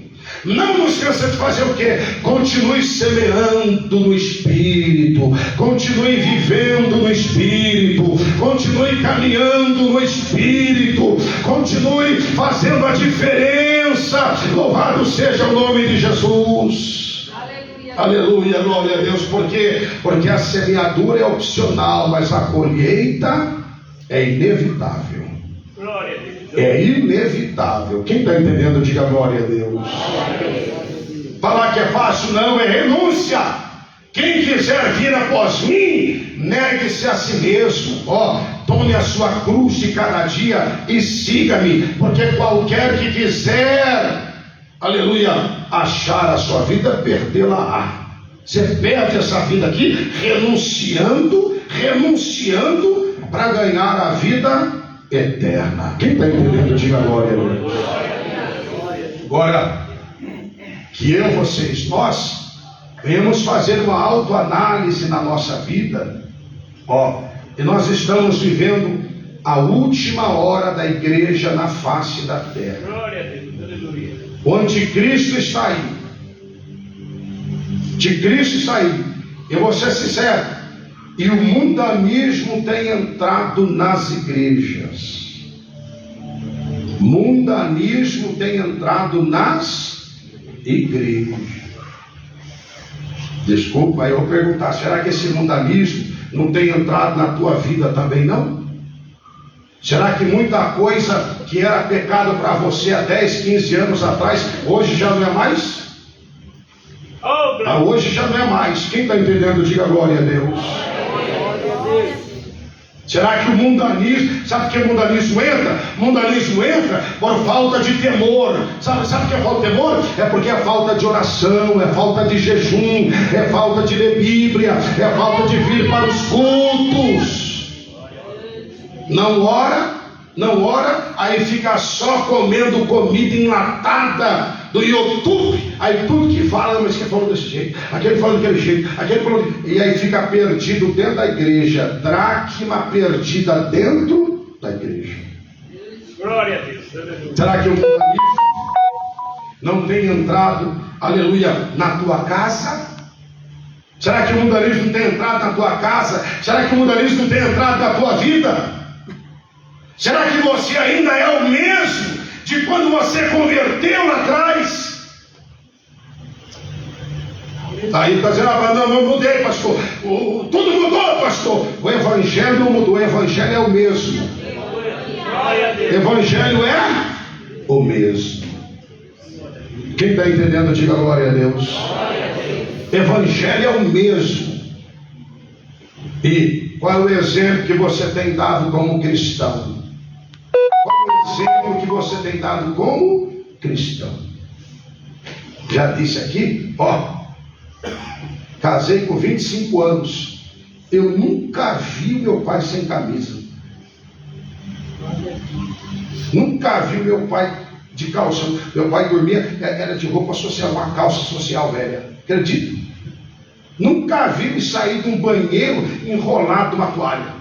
S1: Não nos cansemos de fazer o quê? Continue semeando no Espírito, continue vivendo no Espírito, continue caminhando no Espírito, continue fazendo a diferença. Louvado seja o nome de Jesus. Aleluia, aleluia, glória a Deus. Porque a semeadura é opcional, mas a colheita é inevitável.
S4: Glória a Deus.
S1: É inevitável. Quem está entendendo, diga glória a Deus. Falar que é fácil não, é renúncia. Quem quiser vir após mim, negue-se a si mesmo. Tome a sua cruz de cada dia e siga-me. Porque qualquer que quiser, aleluia, achar a sua vida, perdê-la-á. Você perde essa vida aqui renunciando para ganhar a vida eterna. Quem está entendendo, diga glória a Deus. Agora, que eu, vocês, nós venhamos fazer uma autoanálise na nossa vida, e nós estamos vivendo a última hora da igreja na face da terra.
S4: Glória a Deus, aleluia.
S1: O anticristo está aí. Anticristo está aí. Eu vou ser sincero. E o mundanismo tem entrado nas igrejas. Mundanismo tem entrado nas igrejas. Desculpa, eu vou perguntar, será que esse mundanismo não tem entrado na tua vida também não? Será que muita coisa que era pecado para você há 10, 15 anos atrás, hoje já não é mais? Hoje já não é mais. Quem está entendendo, diga glória a Deus. Será que o mundanismo, sabe por que o mundanismo entra? O mundanismo entra por falta de temor. Sabe o que é falta de temor? É porque é falta de oração, é falta de jejum, é falta de ler Bíblia, é falta de vir para os cultos. Não ora, aí fica só comendo comida enlatada do YouTube. Aí tudo que fala, mas que falou desse jeito, aquele falou daquele jeito, aquele falou, e aí fica perdido dentro da igreja, dracma perdida dentro da igreja.
S4: Glória a Deus.
S1: Será que o mundanismo não tem entrado, aleluia, na tua casa? Será que o mundanismo não tem entrado na tua casa? Será que o mundanismo não tem entrado na tua vida? Será que você ainda é o mesmo de quando você converteu lá atrás? Aí está dizendo, não mudei, pastor. Tudo mudou, pastor. O evangelho não mudou, o evangelho é o mesmo. O evangelho é o mesmo. Quem está entendendo, diga glória a Deus. Evangelho é o mesmo. E qual é o exemplo que você tem dado como cristão? Qual é o exemplo que você tem dado como cristão? Já disse aqui, casei com 25 anos. Eu nunca vi meu pai sem camisa. Nunca vi meu pai de calça. Meu pai dormia, era de roupa social, uma calça social velha. Acredito. Nunca vi ele sair de um banheiro enrolado numa toalha.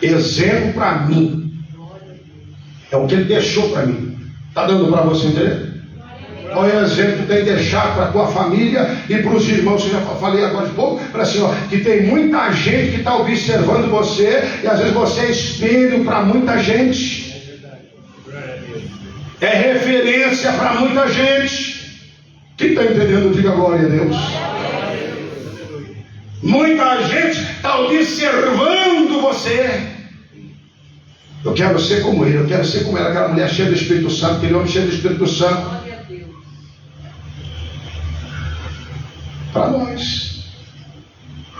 S1: Exemplo para mim. É o que ele deixou para mim. Está dando para você entender? Qual é o exemplo que tem que deixar para a tua família e para os irmãos? Eu já falei agora de pouco, para assim, ó, que tem muita gente que está observando você, e às vezes você é espelho para muita gente, é referência para muita gente. Quem está entendendo, diga glória a Deus. Muita gente está observando você. Eu quero ser como ele, eu quero ser como ela, aquela mulher cheia do Espírito Santo, aquele homem cheio do Espírito Santo. Para nós.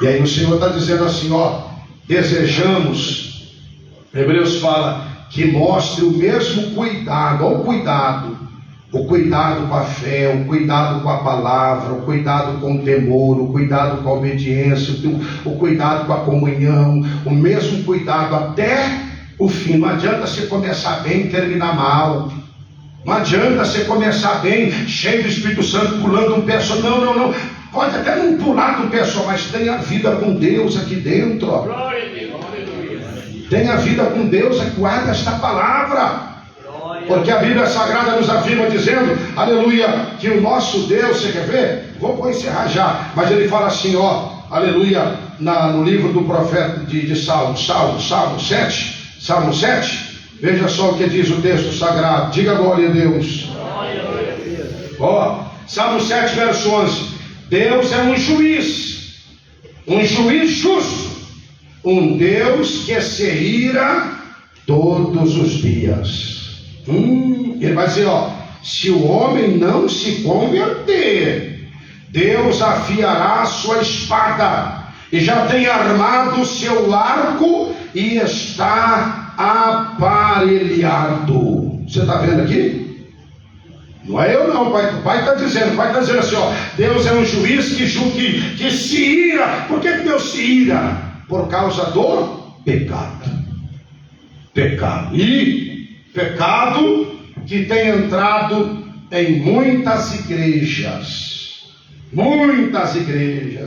S1: E aí o Senhor está dizendo assim, ó, desejamos, Hebreus fala, que mostre o mesmo cuidado, ó, o cuidado com a fé, o cuidado com a palavra, o cuidado com o temor, o cuidado com a obediência, o cuidado com a comunhão, o mesmo cuidado até o fim. Não adianta você começar bem e terminar mal. Não adianta você começar bem, cheio do Espírito Santo, pulando um pé só. Não. Pode até não pular do pé só, mas tenha vida com Deus aqui dentro. Ó. Tenha vida com Deus, guarda esta palavra. Porque a Bíblia Sagrada nos afirma dizendo, aleluia, que o nosso Deus, você quer ver? Vou encerrar já, mas ele fala assim, ó, aleluia, no livro do profeta de Salmo 7, veja só o que diz o texto sagrado, diga glória a Deus. Ó, Salmo 7, verso 11, Deus é um juiz justo, um Deus que se ira todos os dias. Ele vai dizer, ó, se o homem não se converter, Deus afiará a sua espada, e já tem armado o seu arco, e está aparelhado. Você está vendo aqui? Não é eu não, pai. O pai está dizendo assim, ó, Deus é um juiz que se ira. Por que Deus se ira? Por causa do pecado. E pecado que tem entrado em muitas igrejas,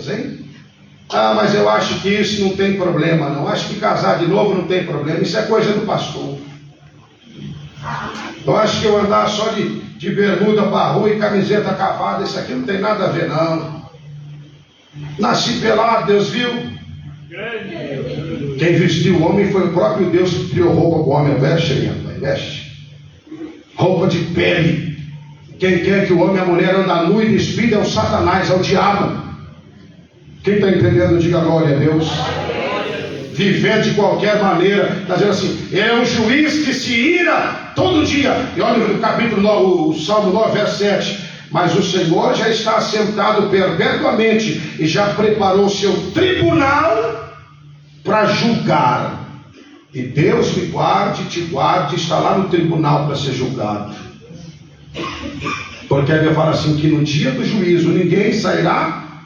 S1: hein? Ah, mas eu acho que isso não tem problema não, acho que casar de novo não tem problema, isso é coisa do pastor. Eu acho que eu andar só de bermuda para rua e camiseta cavada, isso aqui não tem nada a ver não. Nasci pelado, Deus viu? Quem vestiu o homem foi o próprio Deus que criou roupa para o homem. Veste roupa de pele. Quem quer que o homem e a mulher andem nu e despido é o Satanás, é o diabo. Quem está entendendo, diga glória a Deus. Viver de qualquer maneira, está dizendo assim, é um juiz que se ira todo dia. E olha no capítulo 9, o Salmo 9, verso 7. Mas o Senhor já está assentado perpetuamente e já preparou o seu tribunal para julgar. E Deus me guarde, te guarde, está lá no tribunal para ser julgado. Porque a Bíblia fala assim, que no dia do juízo ninguém sairá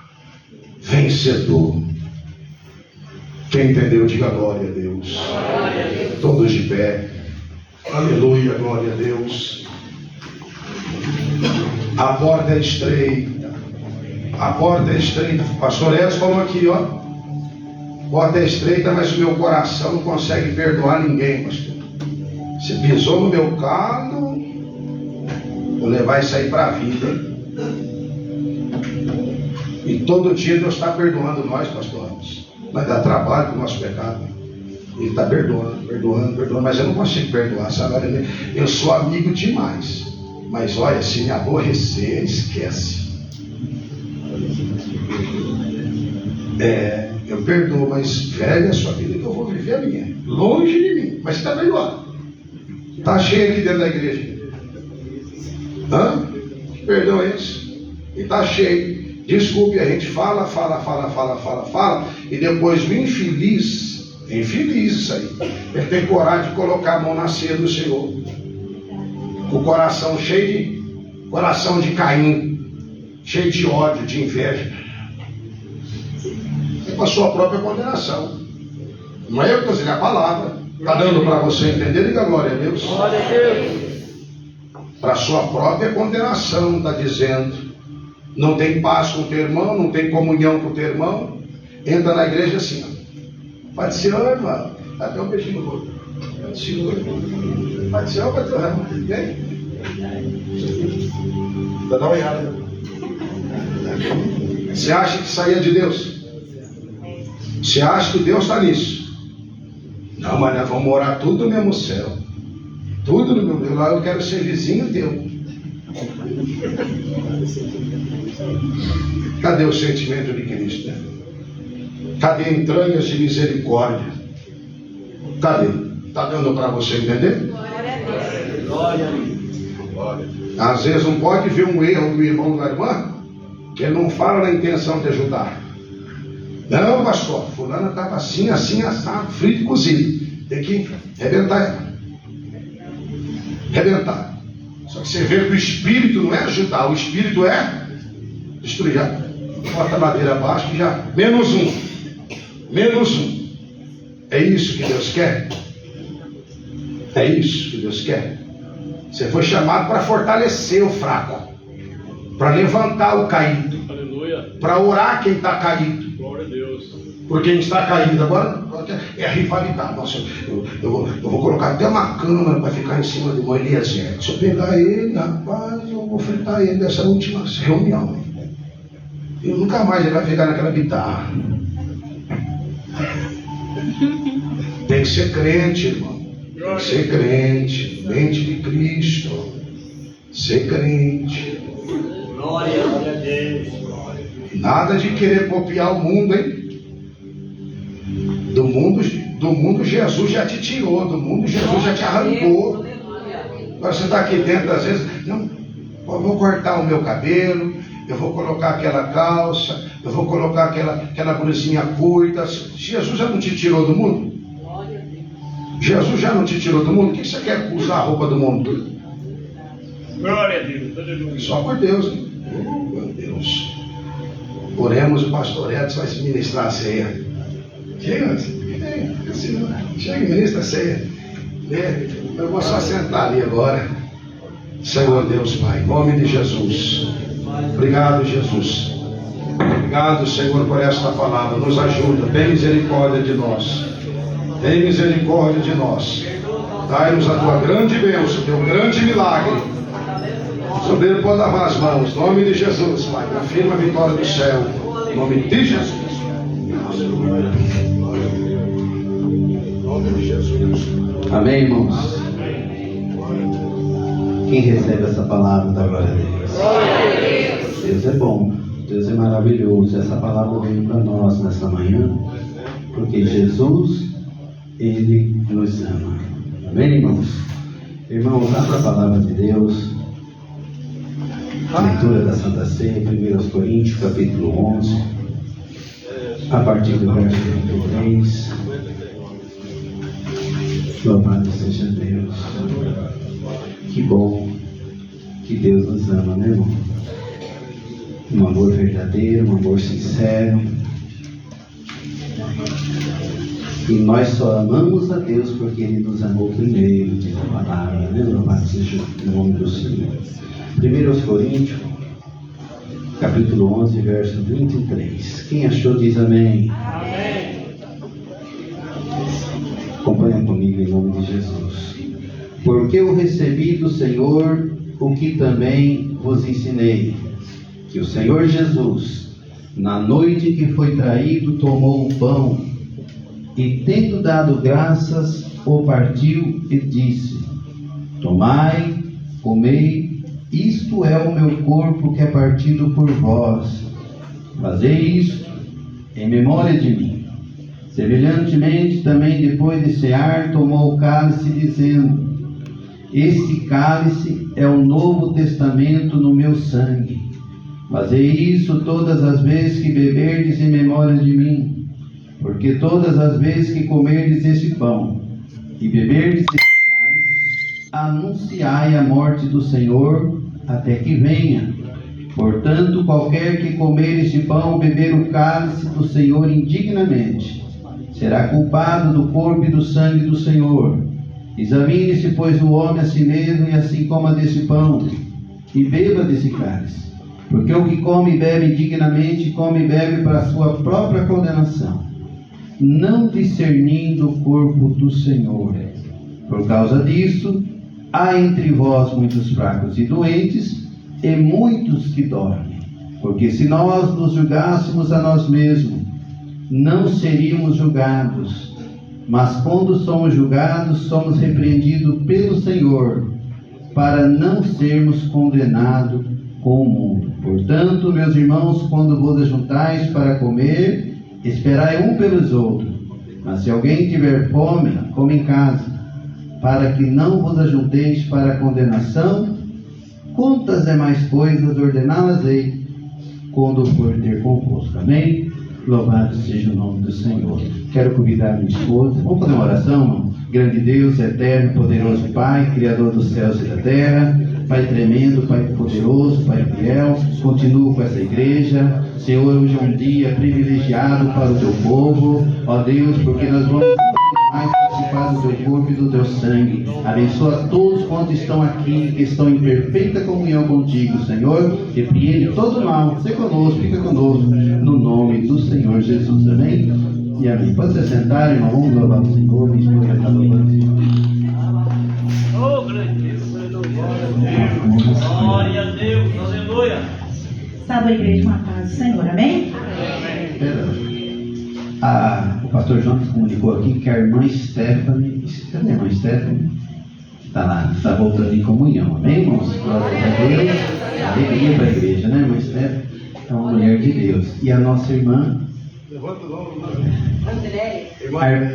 S1: vencedor. Quem entendeu, diga glória a Deus. Todos de pé. Aleluia, glória a Deus. A porta é estreita. A porta é estreita. O pastor Edson falou aqui, ó. A porta é estreita, mas o meu coração não consegue perdoar ninguém, pastor. Você pisou no meu carro, vou levar isso aí para a vida. E todo dia Deus está perdoando nós, pastores. Vai dar trabalho para o nosso pecado. Ele está perdoando, mas eu não consigo perdoar, sabe? Eu sou amigo demais. Mas olha, se me aborrecer, esquece. Eu perdoo, mas velha a sua vida que eu vou viver a minha. Longe de mim, mas você está perdoado. Está cheio aqui dentro da igreja. Perdão isso. E está cheio. Desculpe, a gente fala, e depois o infeliz isso aí. Ele tem coragem de colocar a mão na ceia do Senhor. O coração coração de Caim, cheio de ódio, de inveja. É para a sua própria condenação. Não é eu que estou dizendo, é a palavra. Está dando para você entender? Diga glória a Deus.
S4: Glória a Deus.
S1: Para a sua própria condenação, está dizendo. Não tem paz com o teu irmão, não tem comunhão com o teu irmão. Entra na igreja assim, ó. Pode ser, irmão. Até um beijinho no rosto. Segura. Pode ser ou pode ser? Vem. Dá uma olhada. Você acha que isso aí é de Deus? Você acha que Deus está nisso? Não, mas nós vamos morar tudo no mesmo céu. Tudo no meu. Lá eu quero ser vizinho teu. Cadê o sentimento de Cristo? Né? Cadê entranhas de misericórdia? Cadê? Está dando para você entender?
S4: Glória a Deus.
S1: Às vezes não pode ver um erro do irmão ou da irmã, que ele não fala na intenção de ajudar. Não, pastor, fulana estava assim, assim, assado, frito e cozido. Tem que arrebentar ela. Arrebentar. Só que você vê que o espírito não é ajudar, o espírito é destruir. Bota a madeira abaixo que já. Menos um. Menos um. É isso que Deus quer? É isso que Deus quer? Você foi chamado para fortalecer o fraco, para levantar o caído, para orar quem está caído.
S4: Glória a Deus.
S1: Por quem está caído. Agora é a rivalidade. Nossa, eu vou colocar até uma câmera para ficar em cima do Eliezer. Se eu pegar ele, rapaz, eu vou fritar ele dessa última reunião. E nunca mais ele vai ficar naquela guitarra. Tem que ser crente, irmão. Tem que ser crente. Mente de Cristo. Ser crente.
S4: Glória a Deus.
S1: Nada de querer copiar o mundo, hein? Do mundo Jesus já te tirou, do mundo Jesus já te arrancou. Agora você está aqui dentro, às vezes, não, eu vou cortar o meu cabelo, eu vou colocar aquela calça, eu vou colocar aquela blusinha curta. Jesus já não te tirou do mundo? Jesus já não te tirou do mundo? O que você quer usar a roupa do mundo?
S4: Glória a Deus. Aleluia.
S1: Só por Deus, hein? Oh, meu Deus. Oremos, o pastor Edson vai se ministrar a ceia. Chega, ministra a ceia. Eu vou só sentar ali agora. Senhor Deus Pai, em nome de Jesus. Obrigado, Jesus. Obrigado, Senhor, por esta palavra. Nos ajuda. Tem misericórdia de nós. Tem misericórdia de nós. Dai-nos a tua grande bênção, teu grande milagre. Sobre ele pode lavar as mãos. Em nome de Jesus, Pai. Confirma a vitória do céu. Em nome de Jesus.
S3: Amém, irmãos? Quem recebe essa palavra da glória a Deus? Deus é bom, Deus é maravilhoso. Essa palavra veio para nós nessa manhã, porque Jesus, Ele nos ama. Amém, irmãos? Irmãos, abra a palavra de Deus. Leitura da Santa Ceia, 1 Coríntios, capítulo 11, a partir do verso 33. Louvado seja Deus. Que bom que Deus nos ama, né, irmão? Um amor verdadeiro, um amor sincero. E nós só amamos a Deus porque Ele nos amou primeiro, diz a palavra, né? Louvado seja o nome do Senhor. 1 Coríntios, capítulo 11, verso 23. Quem achou diz amém.
S4: Amém.
S3: Acompanha comigo em nome de Jesus. Porque eu recebi do Senhor o que também vos ensinei, que o Senhor Jesus, na noite que foi traído, tomou o pão e, tendo dado graças, o partiu e disse: tomai, comei, isto é o meu corpo que é partido por vós. Fazei isto em memória de mim. Semelhantemente, também depois de cear, tomou o cálice, dizendo: este cálice é o novo testamento no meu sangue. Fazei isso todas as vezes que beberdes em memória de mim. Porque todas as vezes que comerdes este pão e beberdes este cálice, anunciai a morte do Senhor até que venha. Portanto, qualquer que comer este pão ou beber o cálice do Senhor indignamente, será culpado do corpo e do sangue do Senhor. Examine-se, pois, o homem a si mesmo, e assim coma desse pão e beba desse cálice. Porque o que come e bebe indignamente, come e bebe para a sua própria condenação, não discernindo o corpo do Senhor. Por causa disso, há entre vós muitos fracos e doentes, e muitos que dormem. Porque se nós nos julgássemos a nós mesmos, não seríamos julgados. Mas quando somos julgados, somos repreendidos pelo Senhor, para não sermos condenados com o mundo. Portanto, meus irmãos, quando vos ajuntais para comer, esperai um pelos outros. Mas se alguém tiver fome, come em casa, para que não vos ajunteis para a condenação. Quantas demais coisas ordená-las-ei, quando for ter convosco. Amém? Louvado seja o nome do Senhor. Quero convidar minha esposa. Vamos fazer uma oração, irmão? Grande Deus, eterno, poderoso Pai, Criador dos céus e da terra, Pai tremendo, Pai poderoso, Pai fiel, continua com essa igreja. Senhor, hoje é um dia privilegiado para o teu povo, ó Deus, porque nós vamos mais participar do teu corpo e do teu sangue. Abençoa todos quantos estão aqui, que estão em perfeita comunhão contigo, Senhor. Repreende todo mal, seja conosco, fica conosco, no nome do Senhor Jesus. Amém? E amém. Pode se sentar, irmão. Vamos louvar o Senhor. Minha esposa está louvando o Senhor.
S4: Oh, grande Deus, aleluia. Glória a Deus, aleluia.
S5: Salve a igreja com a paz do Senhor, amém?
S3: O pastor João comunicou aqui que a irmã Stephanie, cadê a irmã Stephanie? Está lá, está voltando em comunhão, amém, irmãos? Glória a Deus, alegria para a igreja, né, irmã Stephanie? É uma mulher de Deus. E a nossa irmã,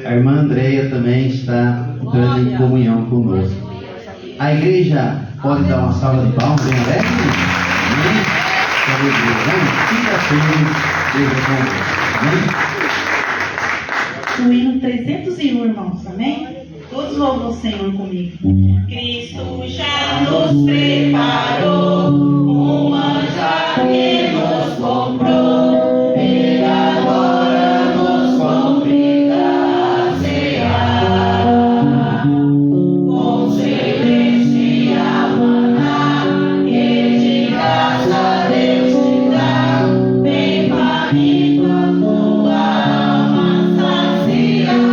S3: a irmã Andréia também está entrando em comunhão conosco. A igreja pode dar uma salva de palmas bem alegre? Amém? Fica assim, Deus é convosco.
S5: O hino 301, irmãos, amém? Todos louvam o Senhor comigo. Cristo já nos preparou um manjar que nos comprou, e agora nos convida a cear. Com celestial maná, que de graça Deus te dá, bem faminto a tua alma saciar.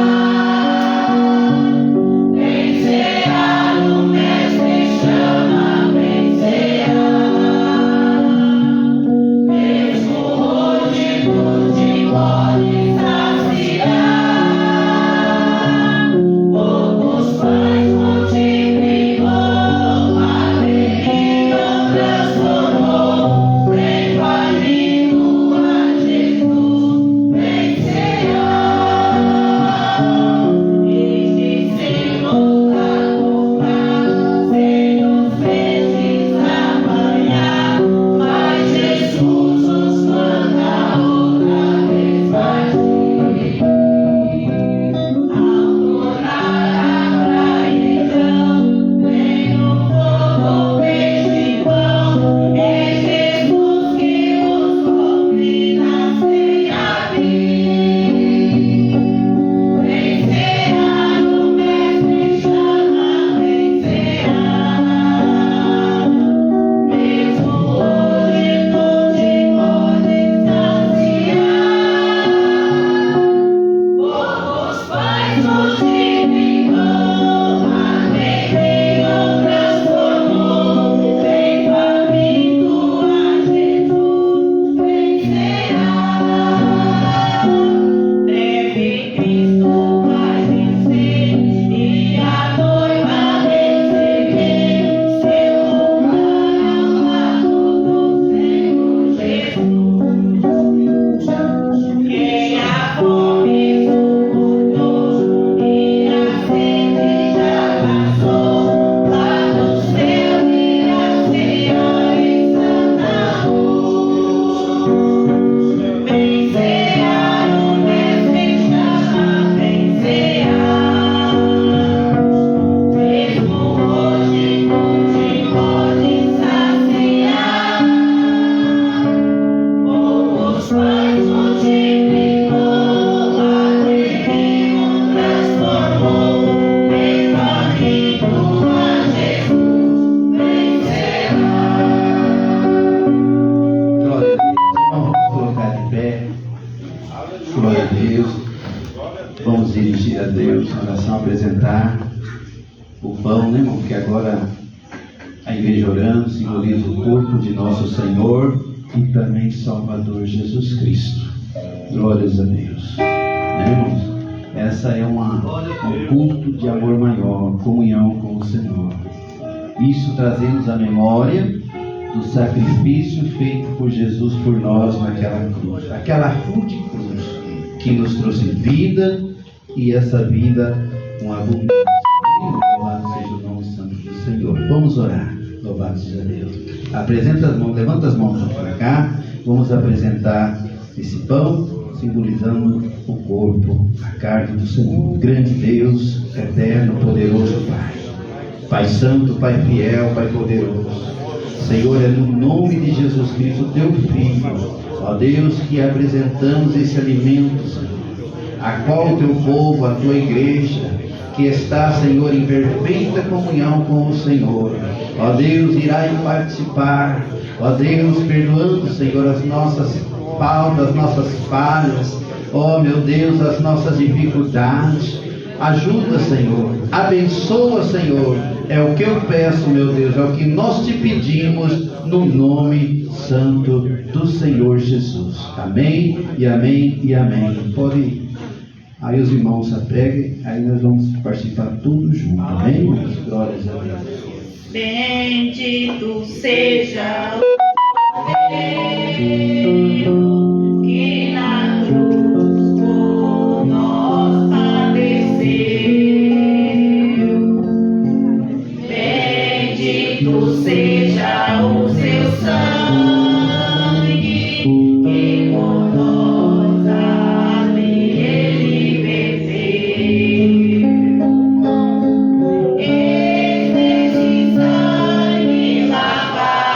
S5: Vem cear, o Mestre chama, vem cear.
S3: pão, né, irmão? Porque agora a igreja orando simboliza o corpo de nosso Senhor e também Salvador Jesus Cristo. Glórias a Deus. Né, irmãos? Essa é um culto de amor maior, comunhão com o Senhor. Isso trazemos à memória do sacrifício feito por Jesus por nós naquela cruz. Aquela rude cruz que nos trouxe vida e essa vida com abundância. Louvado seja o nome santo do Senhor. Vamos orar. Louvado seja Deus. Apresenta as mãos, levanta as mãos para cá. Vamos apresentar esse pão, simbolizando o corpo, a carne do Senhor. Grande Deus, eterno, poderoso Pai. Pai Santo, Pai Fiel, Pai Poderoso. Senhor, é no nome de Jesus Cristo, Teu Filho, ó Deus, que apresentamos esse alimento, Senhor, a qual o Teu povo, a Tua igreja, que está, Senhor, em perfeita comunhão com o Senhor, ó Deus, irá participar, ó Deus, perdoando, Senhor, as nossas faltas, as nossas falhas, ó meu Deus, as nossas dificuldades. Ajuda, Senhor, abençoa, Senhor, é o que eu peço, meu Deus, é o que nós te pedimos no nome santo do Senhor Jesus. Amém e amém e amém. Pode ir. Aí os irmãos se apeguem, aí nós vamos participar todos juntos. Amém, irmãos? Glórias a Deus.
S5: Bendito seja o Cordeiro que na cruz por nós padeceu. Bendito seja o seu sangue que por nós ali ele verteu. Este sangue lavado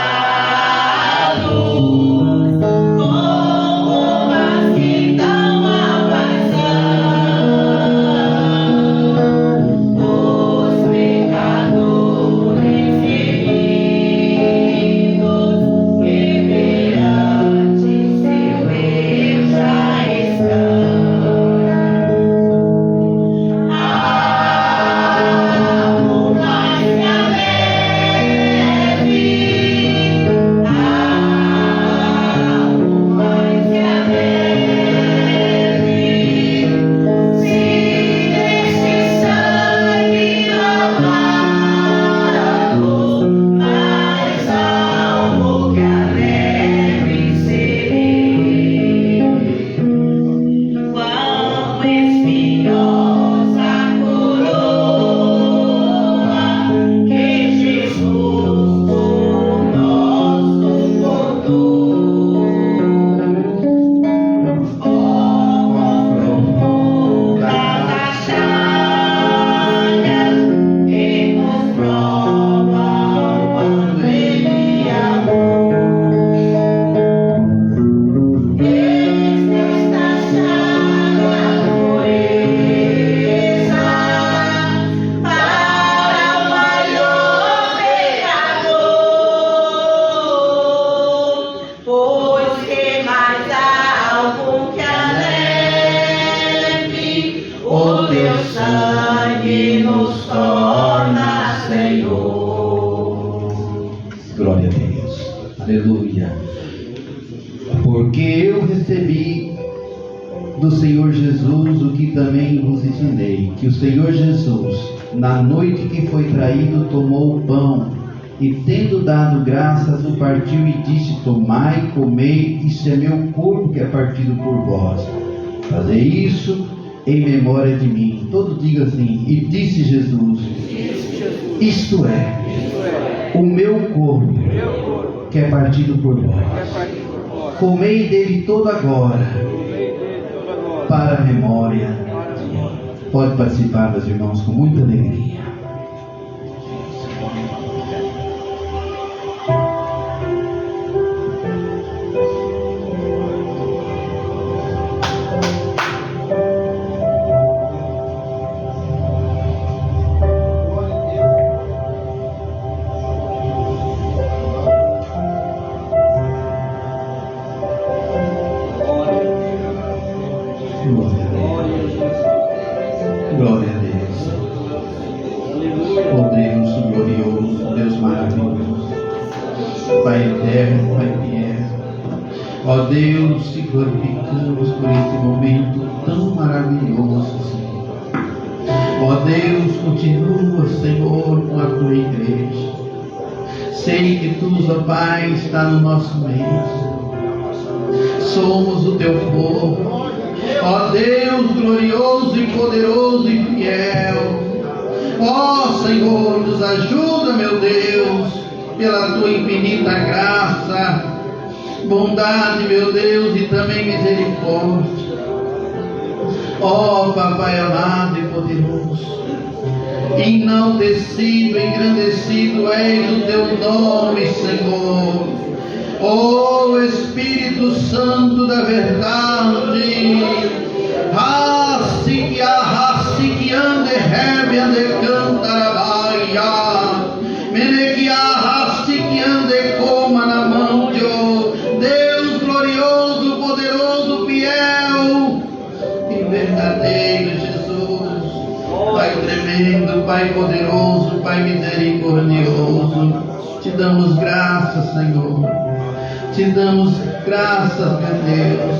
S5: como as que dão a paixão, os pecadores feridos que perante seu Deus já estão. Amo mais que a neve, amo mais que a neve, se este sangue lavado, mais amo que a neve serei. Quão espinhosa coroa que Jesus por nós suportou. Quão profundas as chagas que nos provam quando Ele amou. Esta chaga pureza para o maior pecador, pois que mais alvo que a neve, o teu sangue nos torna Senhor.
S3: Glória a Deus. Aleluia. Porque eu recebi do Senhor Jesus o que também vos ensinei, que o Senhor Jesus, na noite que foi traído, tomou o pão e, tendo dado graças, o partiu e disse: tomai, comei, isto é meu corpo que é partido por vós. Fazei isso em memória de mim. Todos digam assim: e disse Jesus, isto é o meu corpo que é partido por vós. Comei dele todo agora, para a memória. Pode participar, meus irmãos, com muita alegria. Glória a Deus. maravilhoso. Pai eterno, Pai fiel, ó Deus, te glorificamos por esse momento tão maravilhoso, Senhor. Ó Deus, continua, Senhor, com a tua igreja. Sei que tu, ó Pai, está no nosso meio. Somos o teu povo. Ó Deus, glorioso e poderoso e fiel. Ó Senhor, nos ajuda, meu Deus, pela tua infinita graça, bondade, meu Deus, e também misericórdia. Ó Papai amado e poderoso, enaltecido, engrandecido és o teu nome, Senhor. Ó Espírito Santo da verdade, Rastiquiande Herbiande Cantarabaia, Menequiarrastiquiande Comanamandio, Deus glorioso, poderoso, fiel e verdadeiro, Jesus. Pai tremendo, Pai poderoso, Pai misericordioso, te damos graças, Senhor. Te damos graças, meu Deus,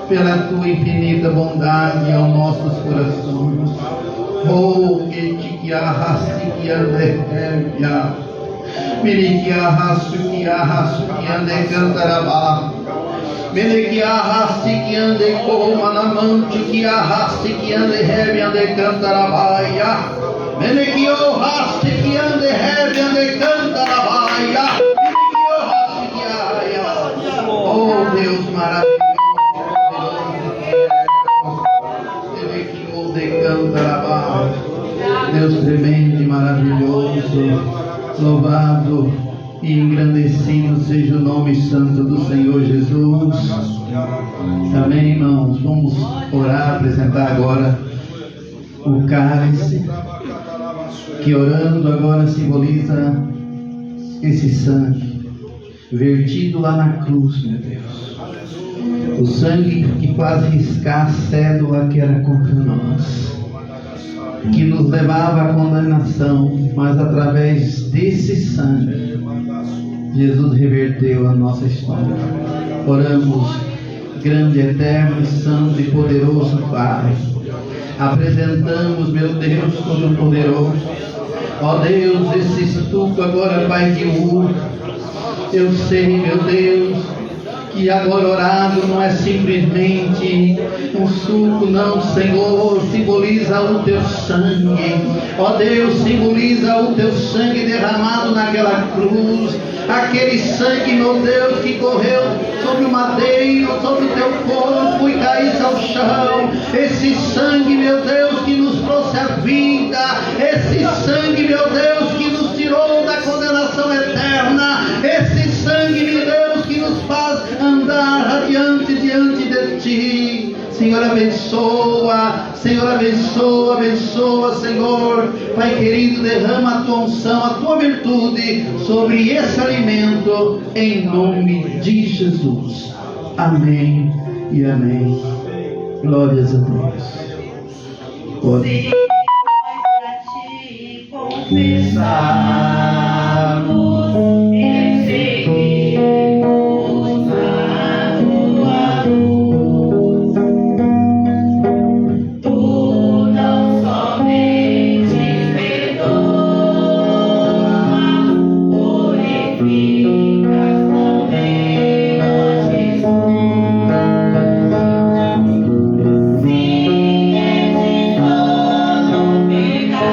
S3: pela tua infinita bondade aos nossos corações. Oh, que te arrastiquiande hervia, miriquiarrastiquiande cantarabá, miriquiarrastiquiande comanamante, que arrastiquiande herviande cantarabaia, miriquiarrastiquiande herviande cantarabaia. Oh Deus maravilhoso, Deus tremendo e maravilhoso, louvado e engrandecido seja o nome santo do Senhor Jesus. Amém, irmãos. Vamos orar, apresentar agora o cálice, que orando agora simboliza esse sangue vertido lá na cruz, meu Deus. O sangue que quase riscar a cédula que era contra nós, que nos levava à condenação, mas através desse sangue, Jesus reverteu a nossa história. Oramos, grande, eterno, santo e poderoso Pai. Apresentamos, meu Deus Todo-Poderoso, ó Deus, esse suco agora, Pai, de uva. Eu sei, meu Deus, que agora orado não é simplesmente um suco, não, Senhor, simboliza o teu sangue. Ó Deus, simboliza o teu sangue derramado naquela cruz, aquele sangue, meu Deus, que correu sobre o madeiro, sobre o teu corpo e caísse ao chão. Esse sangue, meu Deus, que nos trouxe a vida, esse sangue, meu Deus, que nos tirou da condenação eterna, esse sangue, meu Deus, que nos faz andar radiante diante de ti. Senhor, abençoa, Senhor, abençoa, abençoa, Senhor. Pai querido, derrama a tua unção, a tua virtude sobre esse alimento, em nome de Jesus. Amém e amém. Glórias a Deus. Pode.
S5: Confessarmos e seguirmos na tua luz. Tu não somente perdoa, purifica também, ó Jesus. Sim, és de todo pecado.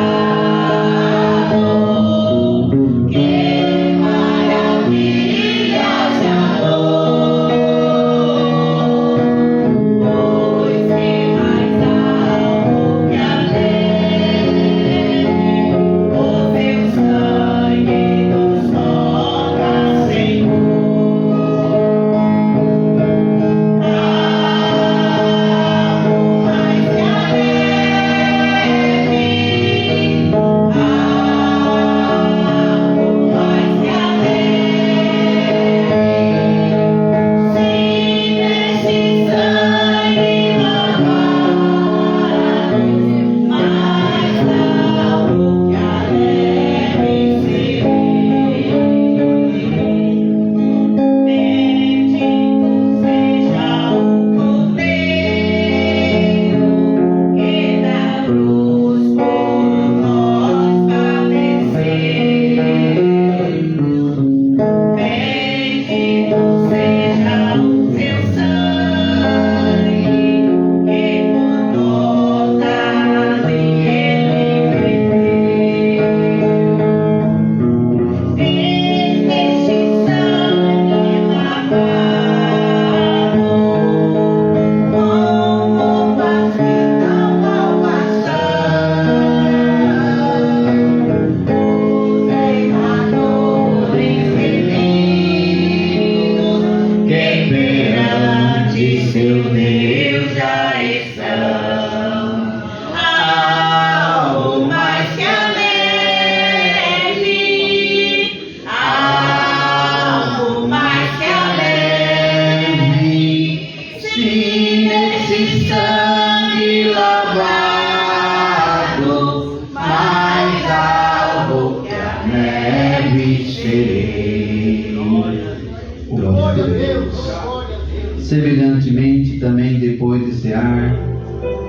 S3: Semelhantemente, também depois de cear,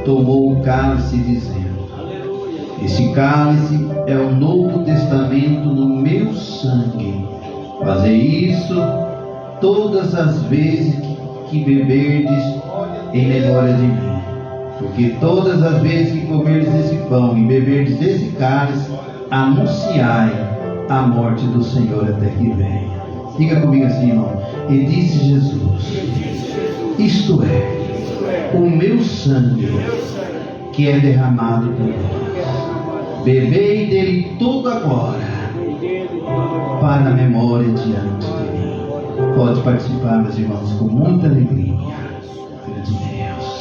S3: tomou o cálice, dizendo: Este cálice é o Novo Testamento no meu sangue. Fazei isso todas as vezes que beberdes em memória de mim. Porque todas as vezes que comerdes esse pão e beberdes esse cálice, anunciai a morte do Senhor até que venha. Diga comigo assim, irmão. E disse Jesus: isto é o meu sangue, que é derramado por vós. Bebei dele todo agora, para a memória diante de mim. Pode participar, meus irmãos, com muita alegria. Filho de Deus.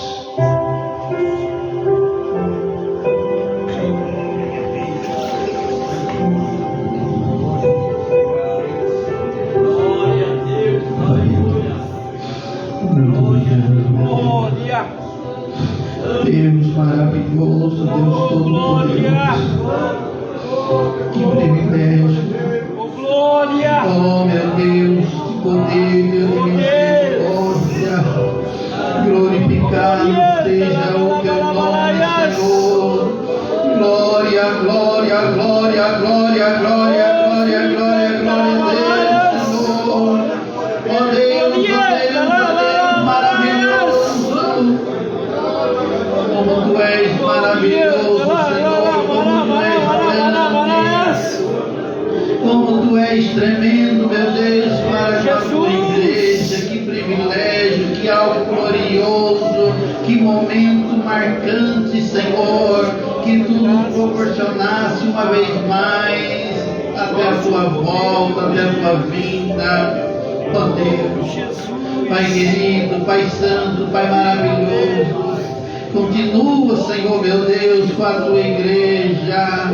S3: Deus maravilhoso, Deus todo-poderoso, que privilégio, oh meu Deus, que poder, meu Deus, glória, glorificado seja o teu nome, Senhor, glória, glória, glória, glória, glória, glória, glória, glória a Deus, Senhor, oh Deus, como tu és maravilhoso, Senhor, como tu és tremendo, meu Deus, para com a tua igreja. Que privilégio, que algo glorioso, que momento marcante, Senhor, que tu nos proporcionasse uma vez mais até a tua volta, até a tua vinda. Oh Deus, Pai querido, Pai santo, Pai maravilhoso, continua, Senhor, meu Deus, com a tua igreja.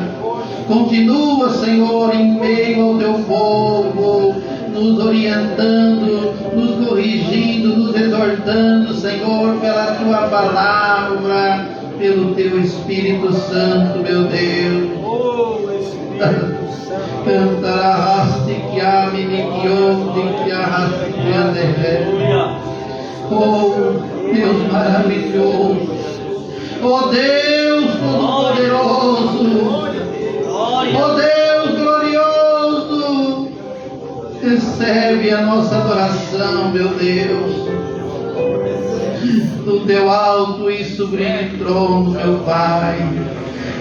S3: Continua, Senhor, em meio ao teu povo, nos orientando, nos corrigindo, nos exortando, Senhor, pela tua palavra, pelo teu Espírito Santo, meu Deus. Cantarás-te que ame-me que onde que arraste oh, Deus maravilhoso, oh Deus todo-poderoso, oh Deus glorioso, recebe a nossa adoração, meu Deus, do teu alto e sublime trono, meu Pai,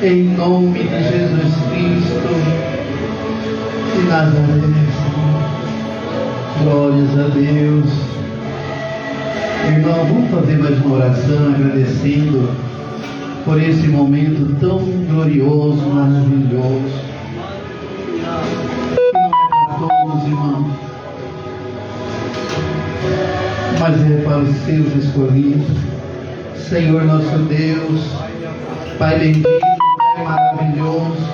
S3: em nome de Jesus Cristo de Nazaré. Glórias a Deus. Irmão, vamos fazer mais uma oração agradecendo por esse momento tão glorioso, maravilhoso. Que não é para todos, irmão, mas é para os seus escolhidos. Senhor nosso Deus, Pai bendito, Pai maravilhoso,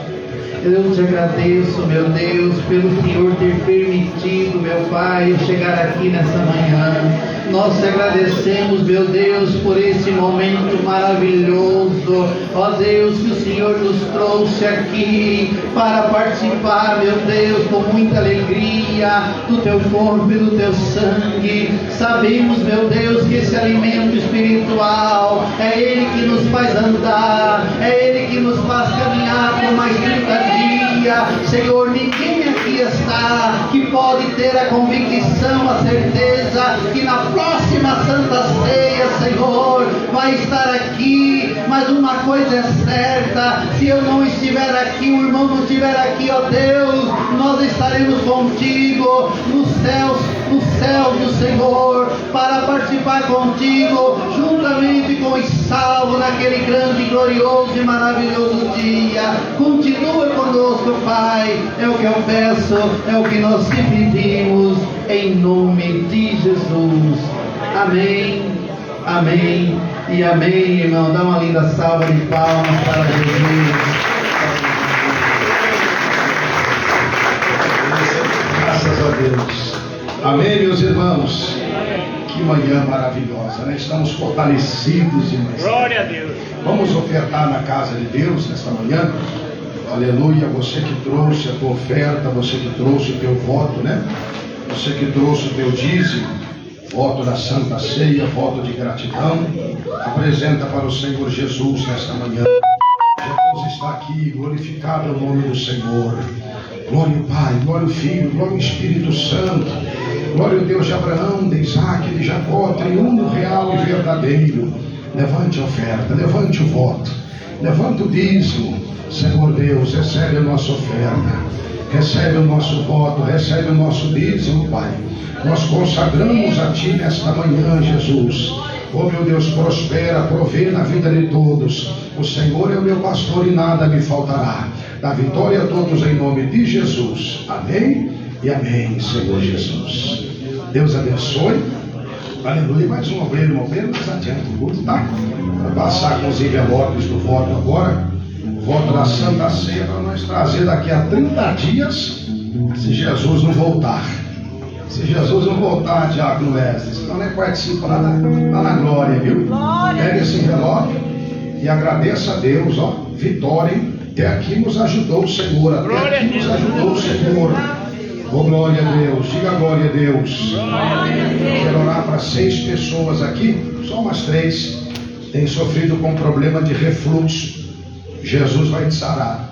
S3: eu te agradeço, meu Deus, pelo Senhor ter permitido, meu Pai, eu chegar aqui nessa manhã. Nós te agradecemos, meu Deus, por esse momento maravilhoso. Ó Deus, que o Senhor nos trouxe aqui para participar, meu Deus, com muita alegria do teu corpo e do teu sangue. Sabemos, meu Deus, que esse alimento espiritual é Ele que nos faz andar, é Ele que nos faz caminhar por mais 30 dias. Senhor, ninguém aqui está que pode ter a convicção, a certeza que na próxima Santa Ceia, Senhor, vai estar aqui. Mas uma coisa é certa: se eu não estiver aqui, o irmão não estiver aqui, ó Deus, nós estaremos contigo nos céus do Senhor, para participar contigo, juntamente com os salvos, naquele grande, glorioso e maravilhoso dia. Continua conosco, Pai, é o que eu peço, é o que nós te pedimos, em nome de Jesus. Amém, amém e amém, irmão. Dá uma linda salva de palmas para Jesus.
S1: Graças a Deus. Amém, meus irmãos. Que manhã maravilhosa, né? Estamos fortalecidos demais.
S4: Glória a Deus.
S1: Vamos ofertar na casa de Deus nesta manhã. Aleluia. Você que trouxe a tua oferta, você que trouxe o teu voto, né? Você que trouxe o teu dízimo. voto da Santa Ceia, voto de gratidão. Apresenta para o Senhor Jesus nesta manhã. Jesus está aqui, glorificado o nome do Senhor. Glória ao Pai, glória ao Filho, glória ao Espírito Santo. Glória ao Deus de Abraão, de Isaac, de Jacó, triuno real e verdadeiro. Levante a oferta, levante o voto, levante o dízimo. Senhor Deus, recebe a nossa oferta, recebe o nosso voto, recebe o nosso dízimo, Pai. Nós consagramos a Ti nesta manhã, Jesus. Oh meu Deus, prospera, provê na vida de todos. O Senhor é o meu pastor e nada me faltará. Dá vitória a todos em nome de Jesus. Amém e amém, Senhor Jesus. Deus abençoe. Aleluia. Mais um obreiro, mais adiante do culto, tá? Vou passar com os envelopes do voto agora. O voto da Santa Ceia para nós trazer daqui a 30 dias, se Jesus não voltar. Se Jesus não voltar, Diácono Wesley, senão nem participa lá na glória, viu? Pega esse envelope e agradeça a Deus, ó. Vitória, até aqui nos ajudou o Senhor, até aqui nos ajudou o Senhor. Oh, glória a Deus, diga glória a Deus. Quero orar para 6 pessoas aqui, só umas 3, têm sofrido com problema de refluxo. Jesus vai te sarar.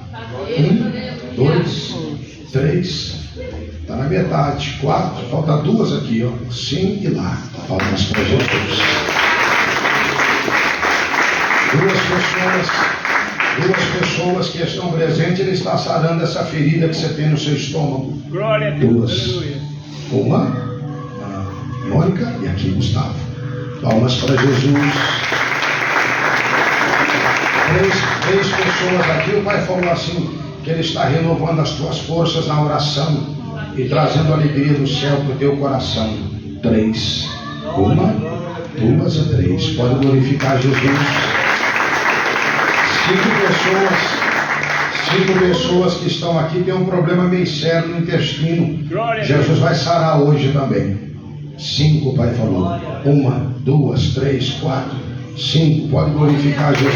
S1: 1, 2, 3, está na metade. 4, falta 2 aqui, ó. 5 e lá. Palmas para Jesus. 2 pessoas que estão presentes, Ele está sarando essa ferida que você tem no seu estômago.
S4: Glória a Deus.
S1: 2. Uma, a Mônica e aqui Gustavo. Palmas para Jesus. 3 pessoas aqui. O Pai falou assim, que Ele está renovando as tuas forças na oração e trazendo alegria do céu para o teu coração. 3. 1, 2 e 3. Pode glorificar Jesus. 5 pessoas que estão aqui têm um problema meio sério no intestino. Jesus vai sarar hoje também. 5, o Pai falou. 1, 2, 3, 4, 5. Pode glorificar Jesus.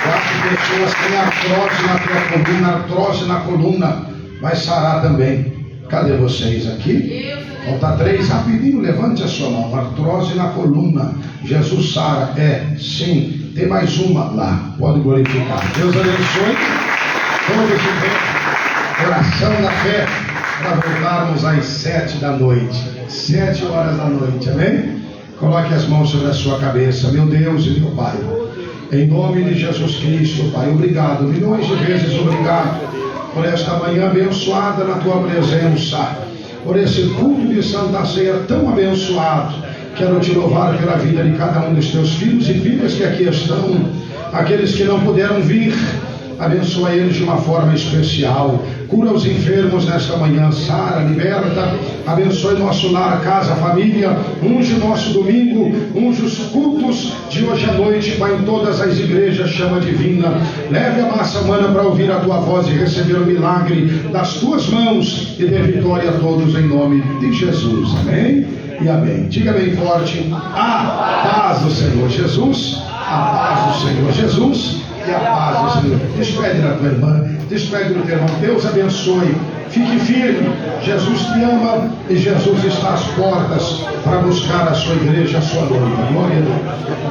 S1: 4 pessoas têm artrose na tua coluna, artrose na coluna. Vai sarar também. Cadê vocês aqui? Falta 3, rapidinho, levante a sua mão. Artrose na coluna. Jesus sara, sim. Tem mais uma lá, pode glorificar. Deus abençoe. Todos de pé. Oração da fé, para voltarmos às 7 da noite. 7 horas da noite, amém? Coloque as mãos sobre a sua cabeça. Meu Deus e meu Pai, em nome de Jesus Cristo, Pai, obrigado, milhões de vezes obrigado por esta manhã abençoada na tua presença, por esse culto de Santa Ceia tão abençoado. Quero te louvar pela vida de cada um dos teus filhos e filhas que aqui estão, aqueles que não puderam vir. Abençoa eles de uma forma especial. Cura os enfermos nesta manhã, sara, liberta. Abençoe nosso lar, casa, família. Unge nosso domingo, unge os cultos de hoje à noite, Pai, em todas as igrejas, chama divina. Leve a massa humana para ouvir a tua voz e receber o milagre das tuas mãos e dê vitória a todos em nome de Jesus. Amém e amém. Diga bem forte: a paz do Senhor Jesus, a paz do Senhor Jesus e a paz do Senhor. Despede da tua irmã, despede do teu irmão. Deus abençoe, fique firme. Jesus te ama e Jesus está às portas para buscar a sua igreja, a sua noiva. Glória a Deus.